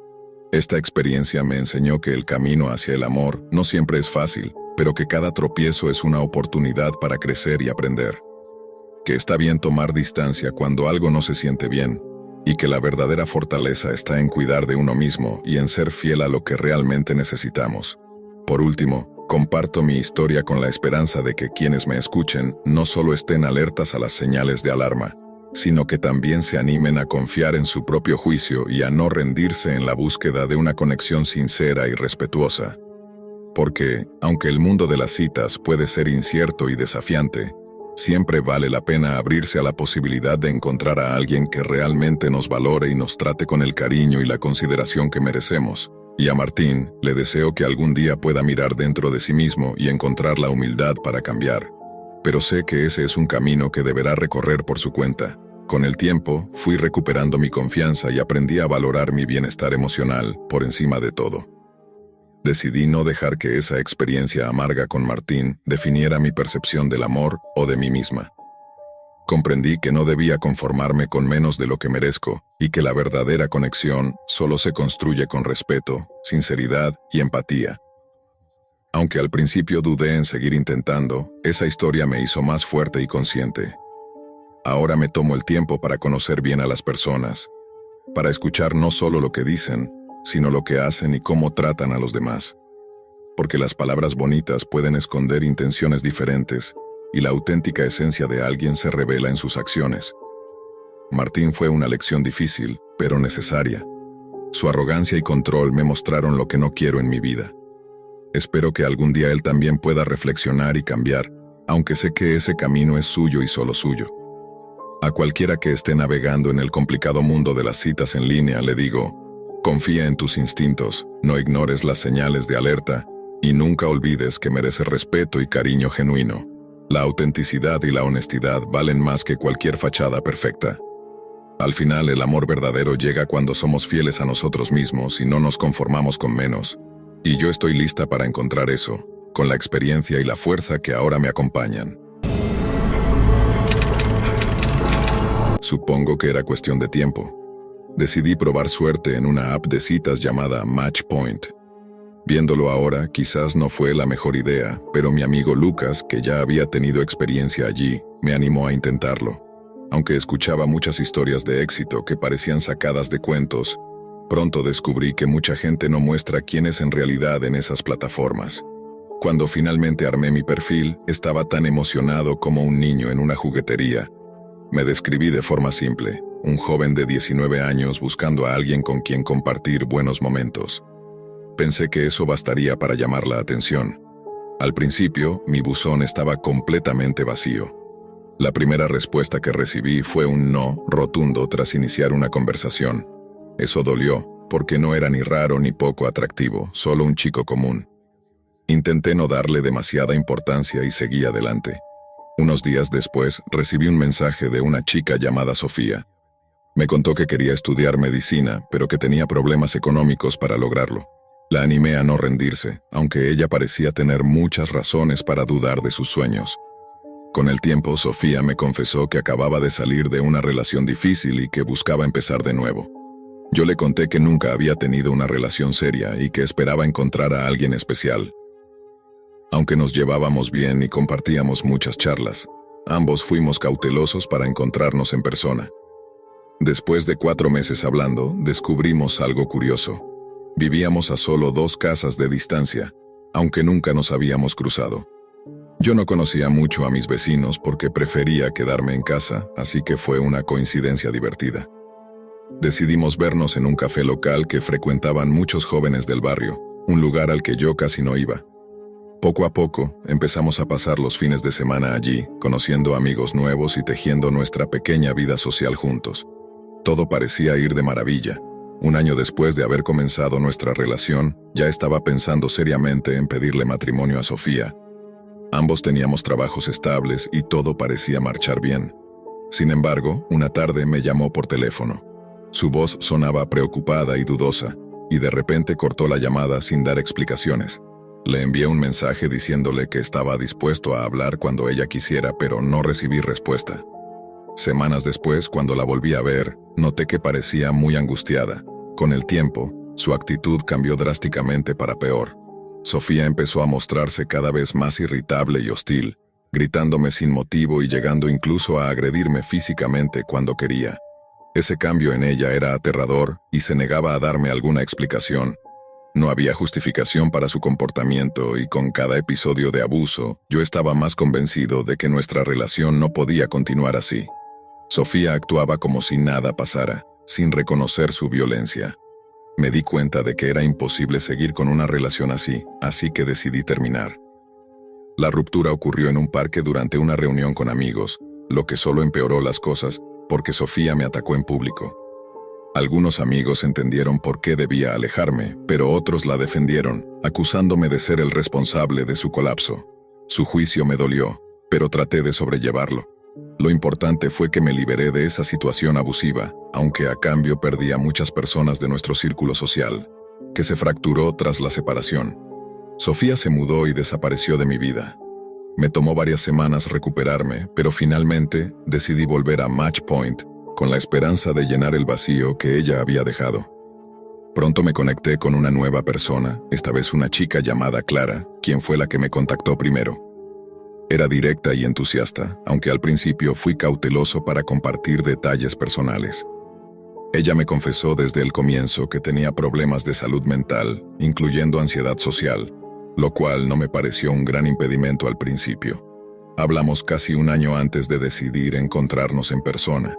Esta experiencia me enseñó que el camino hacia el amor no siempre es fácil, pero que cada tropiezo es una oportunidad para crecer y aprender. Que está bien tomar distancia cuando algo no se siente bien, y que la verdadera fortaleza está en cuidar de uno mismo y en ser fiel a lo que realmente necesitamos. Por último, comparto mi historia con la esperanza de que quienes me escuchen no solo estén alertas a las señales de alarma, sino que también se animen a confiar en su propio juicio y a no rendirse en la búsqueda de una conexión sincera y respetuosa. Porque, aunque el mundo de las citas puede ser incierto y desafiante, siempre vale la pena abrirse a la posibilidad de encontrar a alguien que realmente nos valore y nos trate con el cariño y la consideración que merecemos. Y a Martín le deseo que algún día pueda mirar dentro de sí mismo y encontrar la humildad para cambiar. Pero sé que ese es un camino que deberá recorrer por su cuenta. Con el tiempo, fui recuperando mi confianza y aprendí a valorar mi bienestar emocional por encima de todo. Decidí no dejar que esa experiencia amarga con Martín definiera mi percepción del amor o de mí misma. Comprendí que no debía conformarme con menos de lo que merezco y que la verdadera conexión solo se construye con respeto, sinceridad y empatía. Aunque al principio dudé en seguir intentando, esa historia me hizo más fuerte y consciente. Ahora me tomo el tiempo para conocer bien a las personas, para escuchar no solo lo que dicen, sino lo que hacen y cómo tratan a los demás. Porque las palabras bonitas pueden esconder intenciones diferentes, y la auténtica esencia de alguien se revela en sus acciones. Martín fue una lección difícil, pero necesaria. Su arrogancia y control me mostraron lo que no quiero en mi vida. Espero que algún día él también pueda reflexionar y cambiar, aunque sé que ese camino es suyo y solo suyo. A cualquiera que esté navegando en el complicado mundo de las citas en línea le digo: confía en tus instintos, no ignores las señales de alerta y nunca olvides que mereces respeto y cariño genuino. La autenticidad y la honestidad valen más que cualquier fachada perfecta. Al final, el amor verdadero llega cuando somos fieles a nosotros mismos y no nos conformamos con menos. Y yo estoy lista para encontrar eso, con la experiencia y la fuerza que ahora me acompañan. Supongo que era cuestión de tiempo. Decidí probar suerte en una app de citas llamada Matchpoint. Viéndolo ahora, quizás no fue la mejor idea, pero mi amigo Lucas, que ya había tenido experiencia allí, me animó a intentarlo. Aunque escuchaba muchas historias de éxito que parecían sacadas de cuentos, Pronto descubrí que mucha gente no muestra quién es en realidad en esas plataformas. Cuando finalmente armé mi perfil, estaba tan emocionado como un niño en una juguetería. Me describí de forma simple, un joven de 19 años buscando a alguien con quien compartir buenos momentos. Pensé que eso bastaría para llamar la atención. Al principio, mi buzón estaba completamente vacío. La primera respuesta que recibí fue un no rotundo tras iniciar una conversación. Eso dolió, porque no era ni raro ni poco atractivo, solo un chico común. Intenté no darle demasiada importancia y seguí adelante. Unos días después, recibí un mensaje de una chica llamada Sofía. Me contó que quería estudiar medicina, pero que tenía problemas económicos para lograrlo. La animé a no rendirse, aunque ella parecía tener muchas razones para dudar de sus sueños. Con el tiempo, Sofía me confesó que acababa de salir de una relación difícil y que buscaba empezar de nuevo. Yo le conté que nunca había tenido una relación seria y que esperaba encontrar a alguien especial. Aunque nos llevábamos bien y compartíamos muchas charlas, ambos fuimos cautelosos para encontrarnos en persona. Después de 4 meses hablando, descubrimos algo curioso. Vivíamos a solo 2 casas de distancia, aunque nunca nos habíamos cruzado. Yo no conocía mucho a mis vecinos porque prefería quedarme en casa, así que fue una coincidencia divertida. Decidimos vernos en un café local que frecuentaban muchos jóvenes del barrio, un lugar al que yo casi no iba. Poco a poco, empezamos a pasar los fines de semana allí, conociendo amigos nuevos y tejiendo nuestra pequeña vida social juntos. Todo parecía ir de maravilla. Un año después de haber comenzado nuestra relación, ya estaba pensando seriamente en pedirle matrimonio a Sofía. Ambos teníamos trabajos estables y todo parecía marchar bien. Sin embargo, una tarde me llamó por teléfono. Su voz sonaba preocupada y dudosa, y de repente cortó la llamada sin dar explicaciones. Le envié un mensaje diciéndole que estaba dispuesto a hablar cuando ella quisiera, pero no recibí respuesta. Semanas después, cuando la volví a ver, noté que parecía muy angustiada. Con el tiempo, su actitud cambió drásticamente para peor. Sofía empezó a mostrarse cada vez más irritable y hostil, gritándome sin motivo y llegando incluso a agredirme físicamente cuando quería. Ese cambio en ella era aterrador y se negaba a darme alguna explicación. No había justificación para su comportamiento y con cada episodio de abuso, yo estaba más convencido de que nuestra relación no podía continuar así. Sofía actuaba como si nada pasara, sin reconocer su violencia. Me di cuenta de que era imposible seguir con una relación así que decidí terminar. La ruptura ocurrió en un parque durante una reunión con amigos, lo que solo empeoró las cosas porque Sofía me atacó en público. Algunos amigos entendieron por qué debía alejarme, pero otros la defendieron, acusándome de ser el responsable de su colapso. Su juicio me dolió, pero traté de sobrellevarlo. Lo importante fue que me liberé de esa situación abusiva, aunque a cambio perdí a muchas personas de nuestro círculo social, que se fracturó tras la separación. Sofía se mudó y desapareció de mi vida. Me tomó varias semanas recuperarme, pero finalmente decidí volver a Match Point, con la esperanza de llenar el vacío que ella había dejado. Pronto me conecté con una nueva persona, esta vez una chica llamada Clara, quien fue la que me contactó primero. Era directa y entusiasta, aunque al principio fui cauteloso para compartir detalles personales. Ella me confesó desde el comienzo que tenía problemas de salud mental, incluyendo ansiedad social, lo cual no me pareció un gran impedimento al principio. Hablamos casi un año antes de decidir encontrarnos en persona.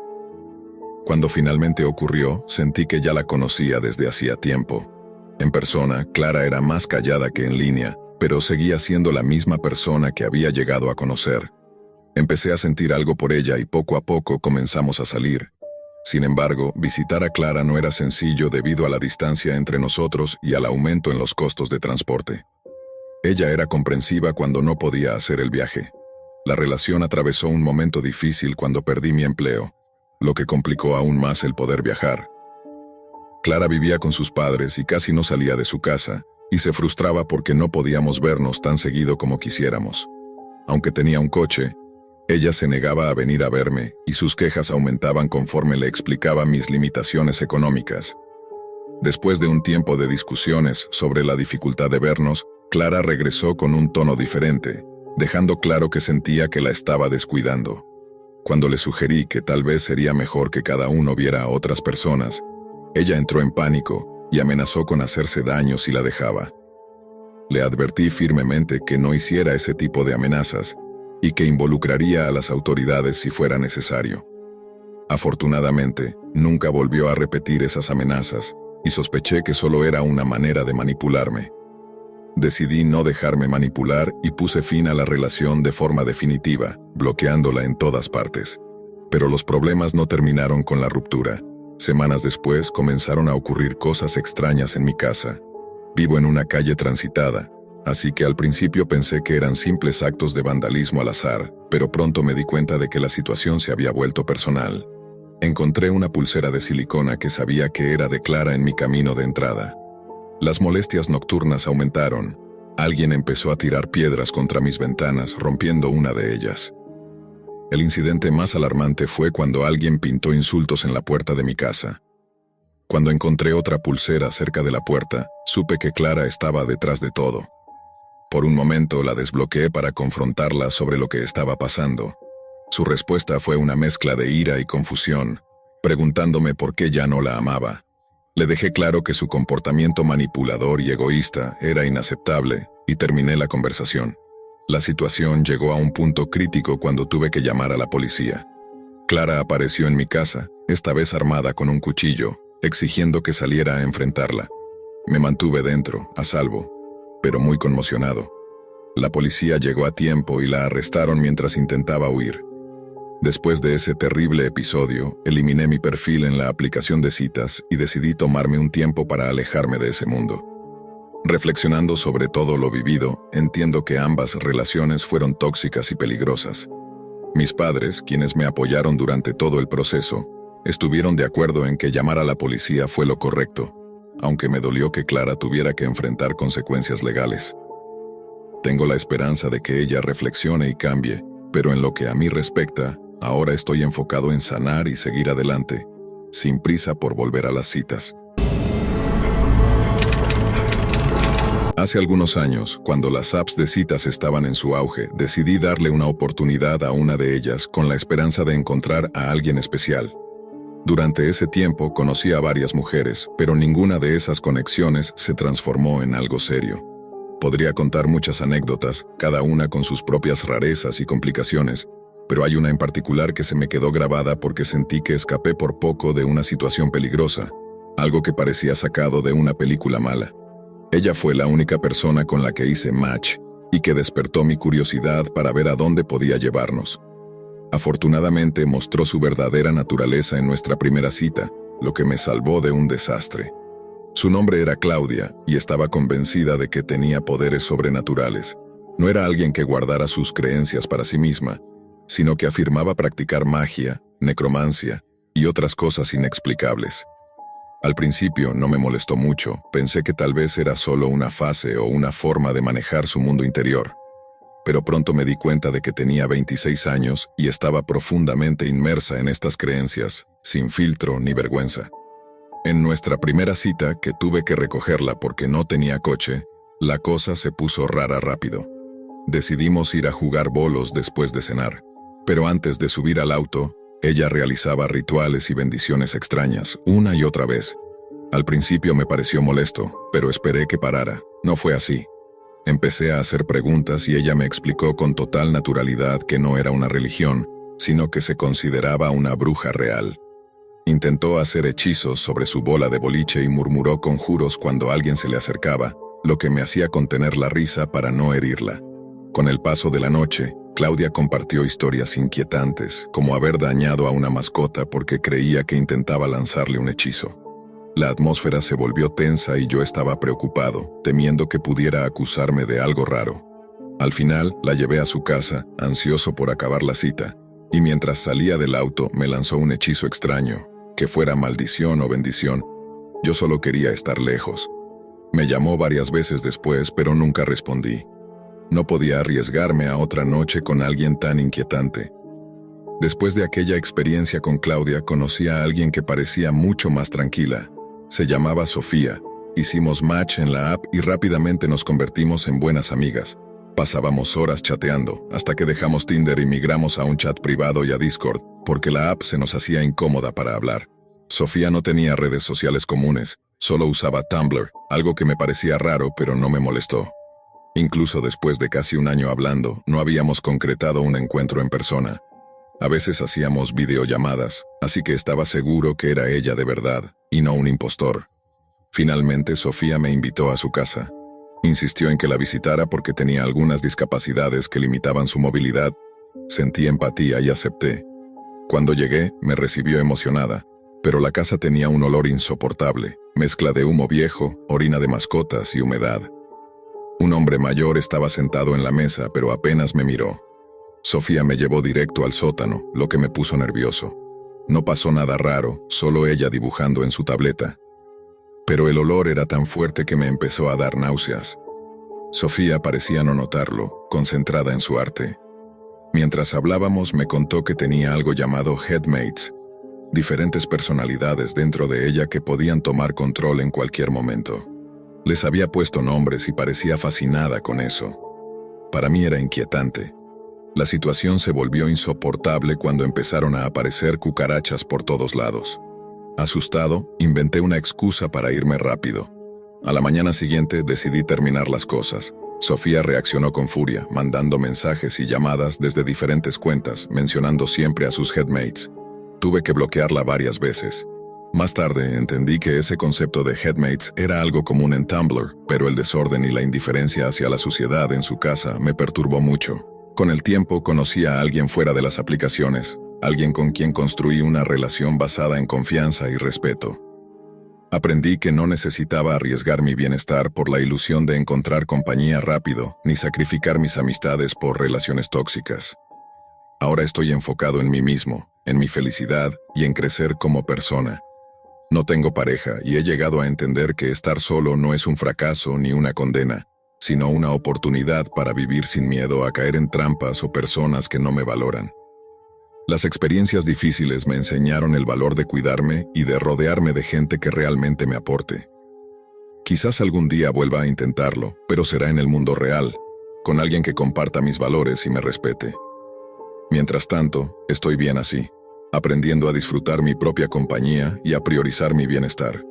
Cuando finalmente ocurrió, sentí que ya la conocía desde hacía tiempo. En persona, Clara era más callada que en línea, pero seguía siendo la misma persona que había llegado a conocer. Empecé a sentir algo por ella y poco a poco comenzamos a salir. Sin embargo, visitar a Clara no era sencillo debido a la distancia entre nosotros y al aumento en los costos de transporte. Ella era comprensiva cuando no podía hacer el viaje. La relación atravesó un momento difícil cuando perdí mi empleo, lo que complicó aún más el poder viajar. Clara vivía con sus padres y casi no salía de su casa, y se frustraba porque no podíamos vernos tan seguido como quisiéramos. Aunque tenía un coche, ella se negaba a venir a verme y sus quejas aumentaban conforme le explicaba mis limitaciones económicas. Después de un tiempo de discusiones sobre la dificultad de vernos, Clara regresó con un tono diferente, dejando claro que sentía que la estaba descuidando. Cuando le sugerí que tal vez sería mejor que cada uno viera a otras personas, Ella entró en pánico y amenazó con hacerse daño si la dejaba. Le advertí firmemente que no hiciera ese tipo de amenazas y que involucraría a las autoridades si fuera necesario. Afortunadamente, nunca volvió a repetir esas amenazas y sospeché que solo era una manera de manipularme. Decidí no dejarme manipular y puse fin a la relación de forma definitiva, bloqueándola en todas partes. Pero los problemas no terminaron con la ruptura. Semanas después comenzaron a ocurrir cosas extrañas en mi casa. Vivo en una calle transitada, así que al principio pensé que eran simples actos de vandalismo al azar, pero pronto me di cuenta de que la situación se había vuelto personal. Encontré una pulsera de silicona que sabía que era de Clara en mi camino de entrada. Las molestias nocturnas aumentaron. Alguien empezó a tirar piedras contra mis ventanas, rompiendo una de ellas. El incidente más alarmante fue cuando alguien pintó insultos en la puerta de mi casa. Cuando encontré otra pulsera cerca de la puerta, supe que Clara estaba detrás de todo. Por un momento la desbloqueé para confrontarla sobre lo que estaba pasando. Su respuesta fue una mezcla de ira y confusión, preguntándome por qué ya no la amaba. Le dejé claro que su comportamiento manipulador y egoísta era inaceptable y terminé la conversación. La situación llegó a un punto crítico cuando tuve que llamar a la policía. Clara apareció en mi casa, esta vez armada con un cuchillo, exigiendo que saliera a enfrentarla. Me mantuve dentro, a salvo, pero muy conmocionado. La policía llegó a tiempo y la arrestaron mientras intentaba huir. Después de ese terrible episodio, eliminé mi perfil en la aplicación de citas y decidí tomarme un tiempo para alejarme de ese mundo. Reflexionando sobre todo lo vivido, entiendo que ambas relaciones fueron tóxicas y peligrosas. Mis padres, quienes me apoyaron durante todo el proceso, estuvieron de acuerdo en que llamar a la policía fue lo correcto, aunque me dolió que Clara tuviera que enfrentar consecuencias legales. Tengo la esperanza de que ella reflexione y cambie, pero en lo que a mí respecta, ahora estoy enfocado en sanar y seguir adelante, sin prisa por volver a las citas. Hace algunos años, cuando las apps de citas estaban en su auge, decidí darle una oportunidad a una de ellas con la esperanza de encontrar a alguien especial. Durante ese tiempo conocí a varias mujeres, pero ninguna de esas conexiones se transformó en algo serio. Podría contar muchas anécdotas, cada una con sus propias rarezas y complicaciones, pero hay una en particular que se me quedó grabada porque sentí que escapé por poco de una situación peligrosa, algo que parecía sacado de una película mala. Ella fue la única persona con la que hice match y que despertó mi curiosidad para ver a dónde podía llevarnos. Afortunadamente mostró su verdadera naturaleza en nuestra primera cita, lo que me salvó de un desastre. Su nombre era Claudia y estaba convencida de que tenía poderes sobrenaturales. No era alguien que guardara sus creencias para sí misma, sino que afirmaba practicar magia, necromancia y otras cosas inexplicables. Al principio no me molestó mucho, pensé que tal vez era solo una fase o una forma de manejar su mundo interior. Pero pronto me di cuenta de que tenía 26 años y estaba profundamente inmersa en estas creencias, sin filtro ni vergüenza. En nuestra primera cita, que tuve que recogerla porque no tenía coche, la cosa se puso rara rápido. Decidimos ir a jugar bolos después de cenar, pero antes de subir al auto, ella realizaba rituales y bendiciones extrañas, una y otra vez. Al principio me pareció molesto, pero esperé que parara. No fue así. Empecé a hacer preguntas y ella me explicó con total naturalidad que no era una religión, sino que se consideraba una bruja real. Intentó hacer hechizos sobre su bola de boliche y murmuró conjuros cuando alguien se le acercaba, lo que me hacía contener la risa para no herirla. Con el paso de la noche, Claudia compartió historias inquietantes, como haber dañado a una mascota porque creía que intentaba lanzarle un hechizo. La atmósfera se volvió tensa y yo estaba preocupado, temiendo que pudiera acusarme de algo raro. Al final, la llevé a su casa, ansioso por acabar la cita, y mientras salía del auto me lanzó un hechizo extraño, que fuera maldición o bendición. Yo solo quería estar lejos. Me llamó varias veces después, pero nunca respondí. No podía arriesgarme a otra noche con alguien tan inquietante. Después de aquella experiencia con Claudia, conocí a alguien que parecía mucho más tranquila. Se llamaba Sofía. Hicimos match en la app y rápidamente nos convertimos en buenas amigas. Pasábamos horas chateando, hasta que dejamos Tinder y migramos a un chat privado y a Discord, porque la app se nos hacía incómoda para hablar. Sofía no tenía redes sociales comunes, solo usaba Tumblr, algo que me parecía raro pero no me molestó. Incluso después de casi un año hablando, no habíamos concretado un encuentro en persona. A veces hacíamos videollamadas, así que estaba seguro que era ella de verdad, y no un impostor. Finalmente, Sofía me invitó a su casa. Insistió en que la visitara porque tenía algunas discapacidades que limitaban su movilidad. Sentí empatía y acepté. Cuando llegué, me recibió emocionada, pero la casa tenía un olor insoportable, mezcla de humo viejo, orina de mascotas y humedad. Un hombre mayor estaba sentado en la mesa, pero apenas me miró. Sofía me llevó directo al sótano, lo que me puso nervioso. No pasó nada raro, solo ella dibujando en su tableta. Pero el olor era tan fuerte que me empezó a dar náuseas. Sofía parecía no notarlo, concentrada en su arte. Mientras hablábamos me contó que tenía algo llamado headmates, diferentes personalidades dentro de ella que podían tomar control en cualquier momento. Les había puesto nombres y parecía fascinada con eso. Para mí era inquietante. La situación se volvió insoportable cuando empezaron a aparecer cucarachas por todos lados. Asustado, inventé una excusa para irme rápido. A la mañana siguiente decidí terminar las cosas. Sofía reaccionó con furia, mandando mensajes y llamadas desde diferentes cuentas, mencionando siempre a sus headmates. Tuve que bloquearla varias veces. Más tarde entendí que ese concepto de headmates era algo común en Tumblr, pero el desorden y la indiferencia hacia la suciedad en su casa me perturbó mucho. Con el tiempo conocí a alguien fuera de las aplicaciones, alguien con quien construí una relación basada en confianza y respeto. Aprendí que no necesitaba arriesgar mi bienestar por la ilusión de encontrar compañía rápido, ni sacrificar mis amistades por relaciones tóxicas. Ahora estoy enfocado en mí mismo, en mi felicidad y en crecer como persona. No tengo pareja y he llegado a entender que estar solo no es un fracaso ni una condena, sino una oportunidad para vivir sin miedo a caer en trampas o personas que no me valoran. Las experiencias difíciles me enseñaron el valor de cuidarme y de rodearme de gente que realmente me aporte. Quizás algún día vuelva a intentarlo, pero será en el mundo real, con alguien que comparta mis valores y me respete. Mientras tanto, estoy bien así, aprendiendo a disfrutar mi propia compañía y a priorizar mi bienestar.